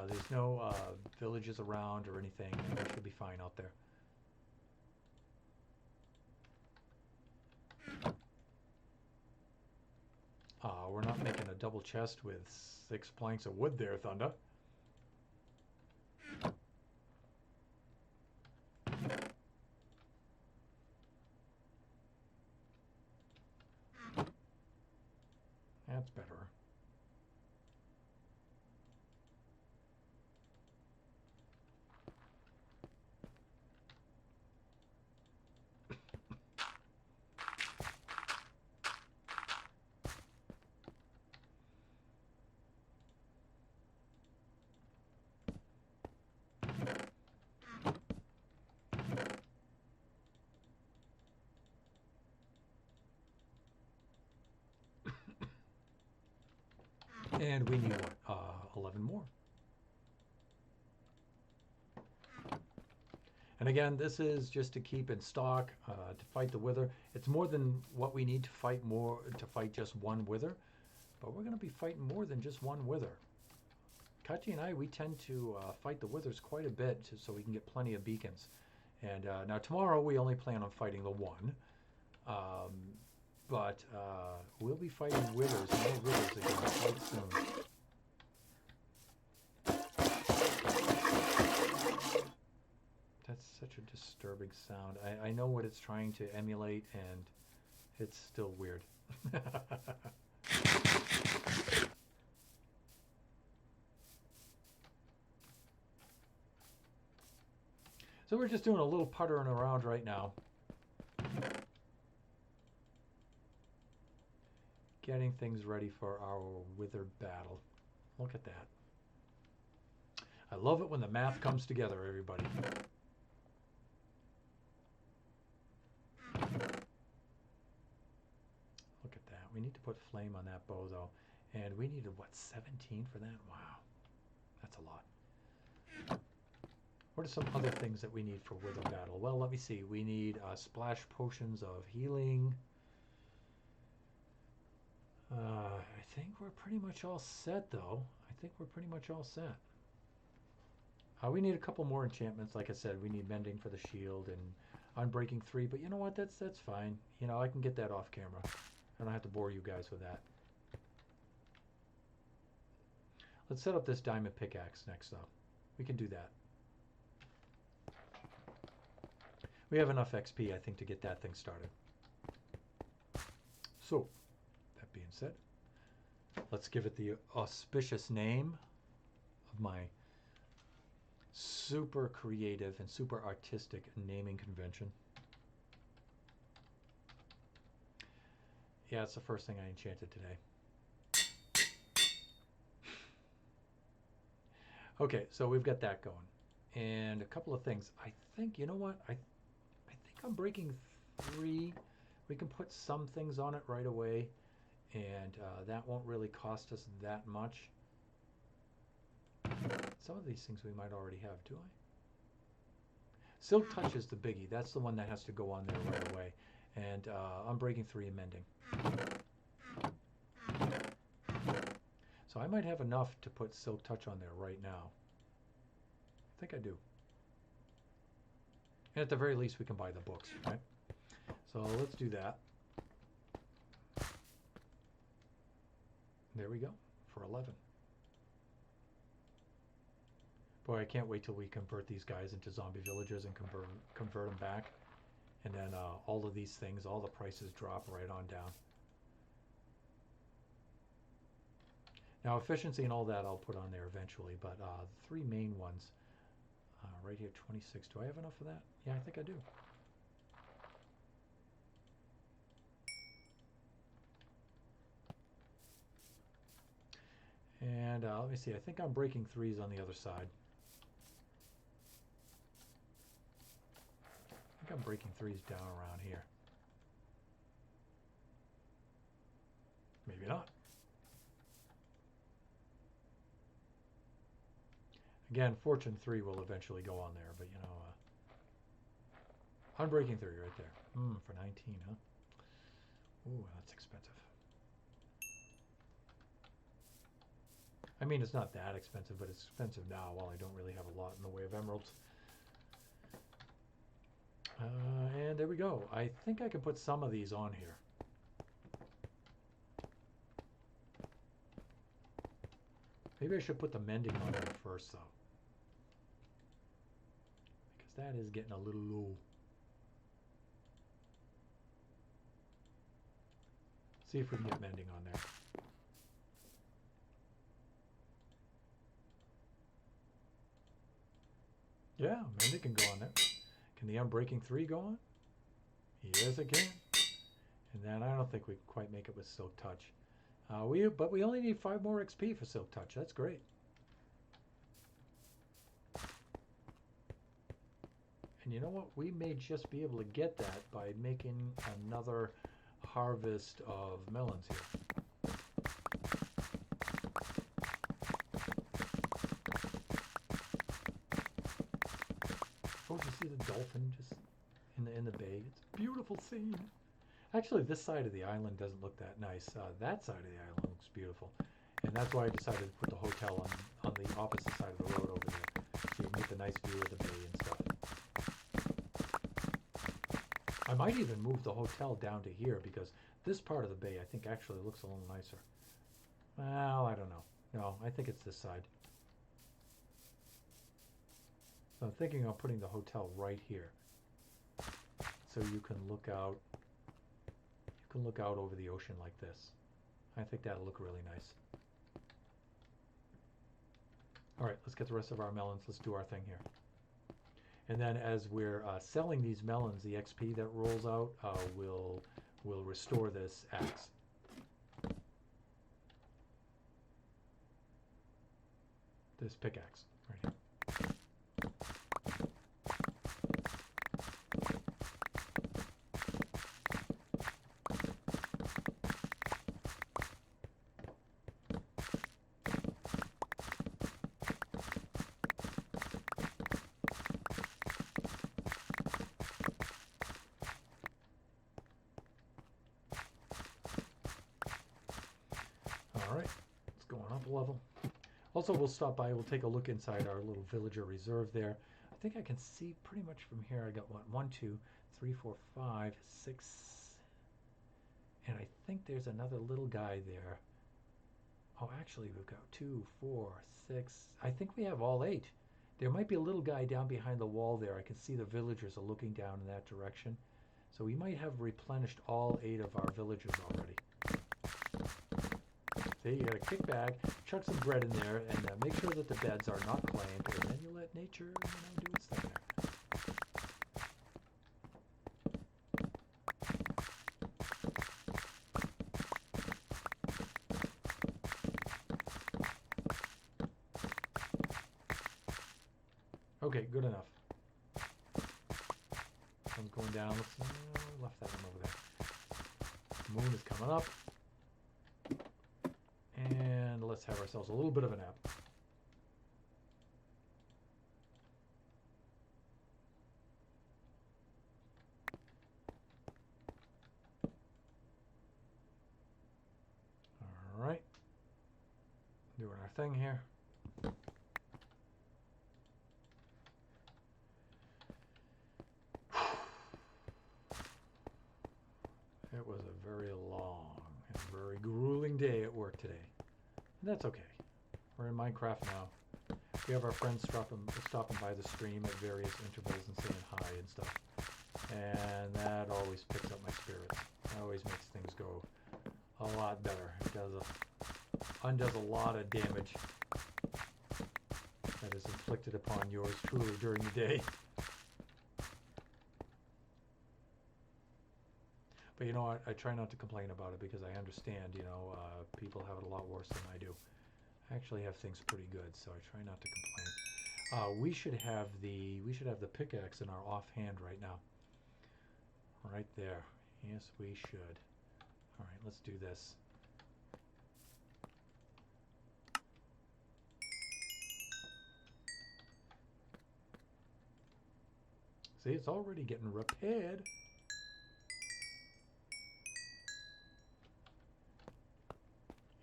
There's no villages around or anything, and we should be fine out there. We're not making a double chest with 6 planks of wood there, Thunder. That's better. And we need what? 11 more. And again, this is just to keep in stock to fight the wither. It's more than what we need to fight just one wither, but we're going to be fighting more than just one wither. Kachi and I, we tend to fight the withers quite a bit so we can get plenty of beacons. And now tomorrow we only plan on fighting the one, but we'll be fighting withers, more withers again quite soon. That's such a disturbing sound. I know what it's trying to emulate, and it's still weird. So we're just doing a little puttering around right now. Getting things ready for our wither battle. Look at that. I love it when the math comes together, everybody. Look at that. We need to put flame on that bow, though. And we needed, what, 17 for that? Wow. That's a lot. What are some other things that we need for wither battle? Well, let me see. We need splash potions of healing. I think we're pretty much all set, though. I think we're pretty much all set. We need a couple more enchantments. Like I said, we need mending for the shield and unbreaking 3. But you know what? That's fine. You know, I can get that off camera. I don't have to bore you guys with that. Let's set up this diamond pickaxe next, though. We can do that. We have enough XP, I think, to get that thing started. So, that being said, let's give it the auspicious name of my super creative and super artistic naming convention. Yeah, it's the first thing I enchanted today. Okay, so we've got that going. And a couple of things. I think, you know what? I think I'm breaking 3. We can put some things on it right away, and that won't really cost us that much. Some of these things we might already have, do I? Silk Touch is the biggie. That's the one that has to go on there right away. And I'm breaking 3 and mending. So I might have enough to put Silk Touch on there right now. I think I do. And at the very least, we can buy the books, right? So let's do that. There we go, for 11. Boy, I can't wait till we convert these guys into zombie villagers and convert them back. And then all of these things, all the prices drop right on down. Now efficiency and all that I'll put on there eventually, but the 3 main ones, right here, 26. Do I have enough of that? Yeah, I think I do. And let me see, I think I'm breaking 3s on the other side. I think I'm breaking 3s down around here. Maybe not. Again, Fortune 3 will eventually go on there, but you know, I'm breaking 3 right there. For 19, huh? Ooh, that's expensive. I mean, it's not that expensive, but it's expensive now while I don't really have a lot in the way of emeralds. And there we go. I think I can put some of these on here. Maybe I should put the mending on there first, though. Because that is getting a little low. See if we can get mending on there. Yeah, mending can go on there. Can the Unbreaking 3 go on? Yes, it can. And then I don't think we can quite make it with Silk Touch. But we only need 5 more XP for Silk Touch. That's great. And you know what? We may just be able to get that by making another harvest of melons here. Oh, did you see the dolphin just in the bay? It's a beautiful scene. Actually, this side of the island doesn't look that nice. That side of the island looks beautiful. And that's why I decided to put the hotel on the opposite side of the road over there. So you can get the nice view of the bay and stuff. I might even move the hotel down to here because this part of the bay I think actually looks a little nicer. Well, I don't know. No, I think it's this side. So I'm thinking of putting the hotel right here. So you can look out. You can look out over the ocean like this. I think that'll look really nice. All right, let's get the rest of our melons. Let's do our thing here. And then as we're selling these melons, the XP that rolls out will restore this axe. This pickaxe right here. Level. Also, we'll stop by, we'll take a look inside our little villager reserve there. I think I can see pretty much from here. I got what, 1, 2, 3, 4, 5, 6, and I think there's another little guy there. Oh, actually, we've got 2, 4, 6. I think we have all 8. There might be a little guy down behind the wall there. I can see the villagers are looking down in that direction. So we might have replenished all 8 of our villagers already. See, you gotta kick back, chuck some bread in there, and make sure that the beds are not claimed, and then you let nature, do its thing there. Okay, good enough. Sun's going down. Let's left that one over there. Moon is coming up. And let's have ourselves a little bit of a nap. All right. Doing our thing here. It was a very long and very grueling day at work today. And that's okay. We're in Minecraft now. We have our friends stopping by the stream at various intervals and saying hi and stuff. And that always picks up my spirits. It always makes things go a lot better. It undoes a lot of damage that is inflicted upon yours truly during the day. But you know what? I try not to complain about it because I understand, people have it a lot worse than I do. I actually have things pretty good, so I try not to complain. We should have the pickaxe in our offhand right now. Right there. Yes, we should. All right, let's do this. See, it's already getting repaired.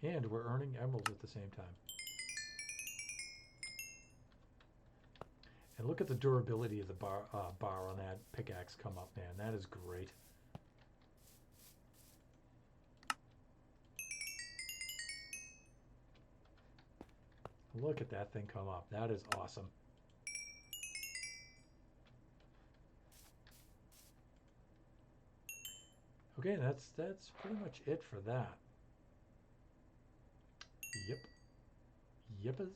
And we're earning emeralds at the same time. And look at the durability of the bar on that pickaxe come up, man. That is great. Look at that thing come up. That is awesome. Okay, that's pretty much it for that. Yep. Yippers.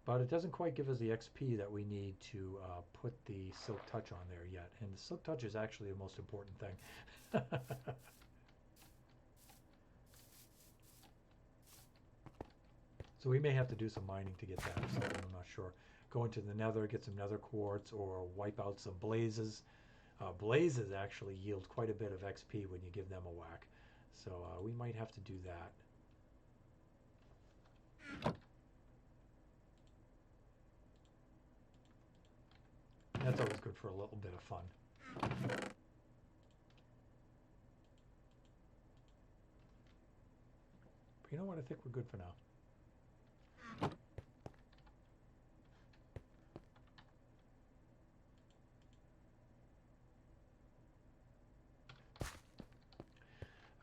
But it doesn't quite give us the XP that we need to put the Silk Touch on there yet. And the Silk Touch is actually the most important thing. So we may have to do some mining to get that or something, I'm not sure. Go into the nether, get some nether quartz, or wipe out some blazes. Blazes actually yield quite a bit of XP when you give them a whack. So we might have to do that. That's always good for a little bit of fun. But you know what? I think we're good for now.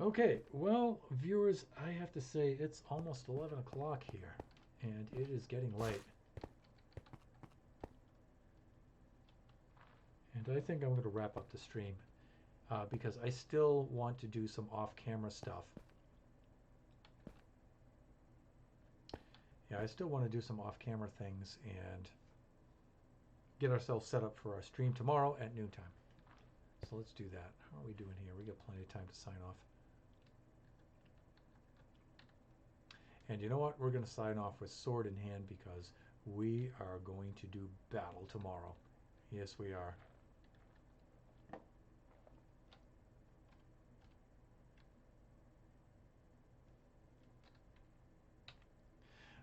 Okay, well, viewers, I have to say it's almost 11 o'clock here, and it is getting late. And I think I'm going to wrap up the stream because I still want to do some off-camera stuff. Yeah, I still want to do some off-camera things and get ourselves set up for our stream tomorrow at noontime. So let's do that. How are we doing here? We got plenty of time to sign off. And you know what? We're going to sign off with sword in hand because we are going to do battle tomorrow. Yes, we are.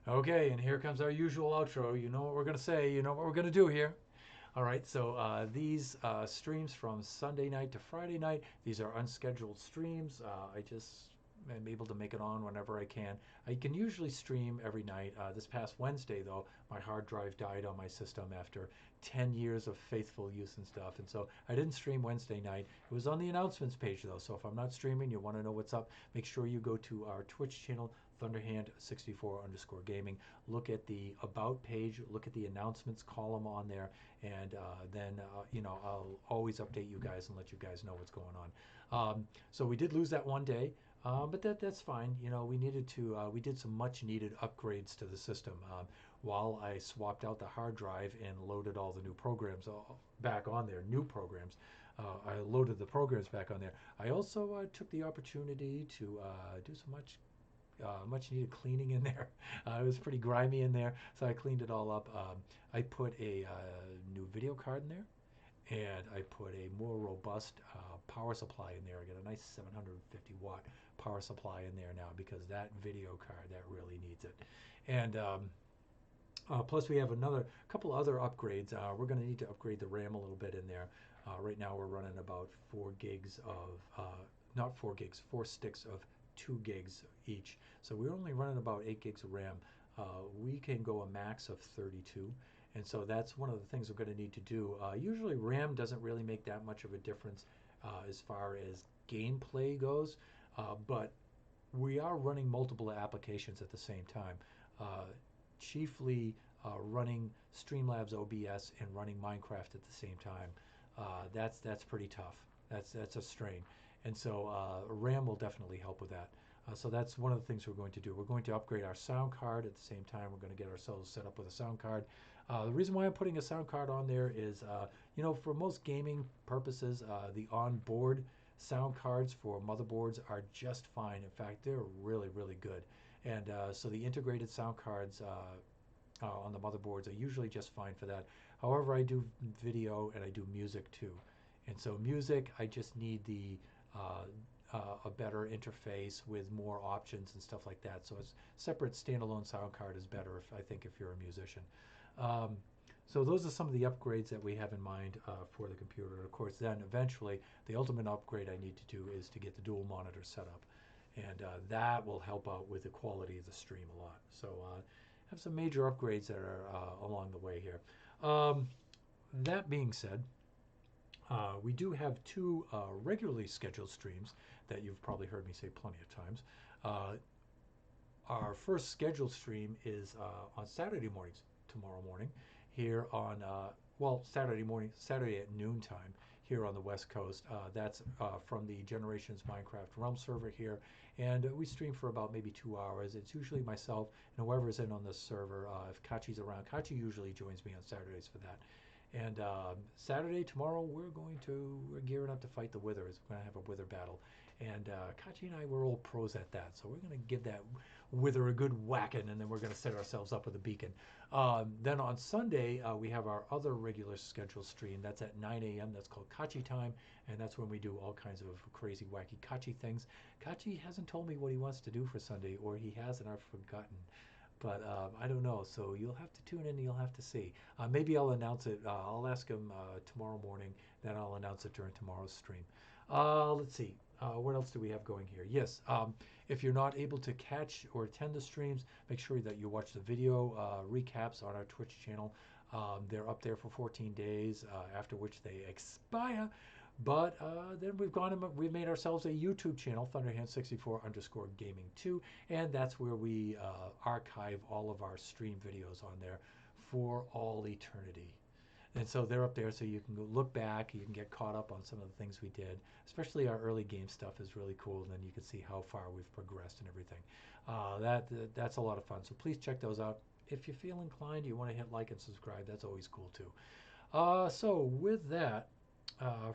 Okay, and here comes our usual outro. You know what we're going to say. You know what we're going to do here. All right, so these streams from Sunday night to Friday night, these are unscheduled streams. I just am able to make it on whenever I can. I can usually stream every night. This past Wednesday, though, my hard drive died on my system after 10 years of faithful use and stuff. And so I didn't stream Wednesday night. It was on the announcements page, though. So if I'm not streaming, you want to know what's up, make sure you go to our Twitch channel, Thunderhand64_gaming. Look at the About page, look at the announcements column on there, and then I'll always update you guys and let you guys know what's going on. So we did lose that one day, but that's fine. We did some much needed upgrades to the system. While I swapped out the hard drive and loaded all the new programs back on there, new programs, I loaded the programs back on there. I also took the opportunity to do some much much needed cleaning in there. It was pretty grimy in there, so I cleaned it all up. I put a new video card in there, and I put a more robust power supply in there. I got a nice 750 watt power supply in there now because that video card that really needs it. And plus we have another couple other upgrades. We're going to need to upgrade the RAM a little bit in there. Right now we're running about 4 gigs of not 4 gigs, 4 sticks of 2 gigs each. So we're only running about 8 gigs of RAM. We can go a max of 32. And so that's one of the things we're going to need to do. Usually RAM doesn't really make that much of a difference as far as gameplay goes, but we are running multiple applications at the same time, chiefly running Streamlabs OBS and running Minecraft at the same time. That's pretty tough. That's a strain. And so RAM will definitely help with that. So that's one of the things we're going to do. We're going to upgrade our sound card at the same time. We're going to get ourselves set up with a sound card. The reason why I'm putting a sound card on there is, you know, for most gaming purposes, the onboard sound cards for motherboards are just fine. In fact, they're really, really good. And so the integrated sound cards on the motherboards are usually just fine for that. However, I do video and I do music too. And so music, I just need the a better interface with more options and stuff like that. So a separate standalone sound card is better, I think, if you're a musician. So those are some of the upgrades that we have in mind for the computer. Of course, then eventually the ultimate upgrade I need to do is to get the dual monitor set up. And that will help out with the quality of the stream a lot. So have some major upgrades that are along the way here. That being said, we do have 2 regularly scheduled streams that you've probably heard me say plenty of times. Our first scheduled stream is on Saturday mornings, tomorrow morning, here on, well, Saturday at noon time here on the West Coast. That's from the Generations Minecraft Realm server here. And we stream for about maybe 2 hours. It's usually myself and whoever's in on this server. If Kachi's around, Kachi usually joins me on Saturdays for that. And Saturday, tomorrow, we're gearing up to fight the Withers. We're going to have a Wither battle. And Kachi and I, we're all pros at that. So we're going to give that Wither a good whacking, and then we're going to set ourselves up with a beacon. Then on Sunday, we have our other regular scheduled stream. That's at 9 a.m. That's called Kachi time. And that's when we do all kinds of crazy, wacky Kachi things. Kachi hasn't told me what he wants to do for Sunday, or he has, and I've forgotten. But I don't know, so you'll have to tune in and you'll have to see. Maybe I'll announce it. I'll ask him tomorrow morning, then I'll announce it during tomorrow's stream. Let's see. What else do we have going here? Yes, if you're not able to catch or attend the streams, make sure that you watch the video recaps on our Twitch channel. They're up there for 14 days, after which they expire. But then we've made ourselves a YouTube channel, Thunderhand64_gaming2, and that's where we archive all of our stream videos on there for all eternity. And so they're up there, so you can go look back, you can get caught up on some of the things we did. Especially our early game stuff is really cool, and then you can see how far we've progressed and everything. That's a lot of fun. So please check those out. If you feel inclined, you want to hit like and subscribe, that's always cool too. So with that,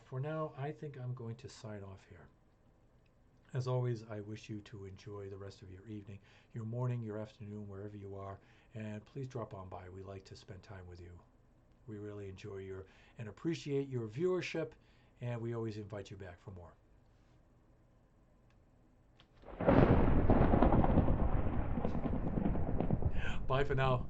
for now, I think I'm going to sign off here. As always, I wish you to enjoy the rest of your evening, your morning, your afternoon, wherever you are, and please drop on by. We like to spend time with you. We really enjoy and appreciate your viewership, and we always invite you back for more. Bye for now.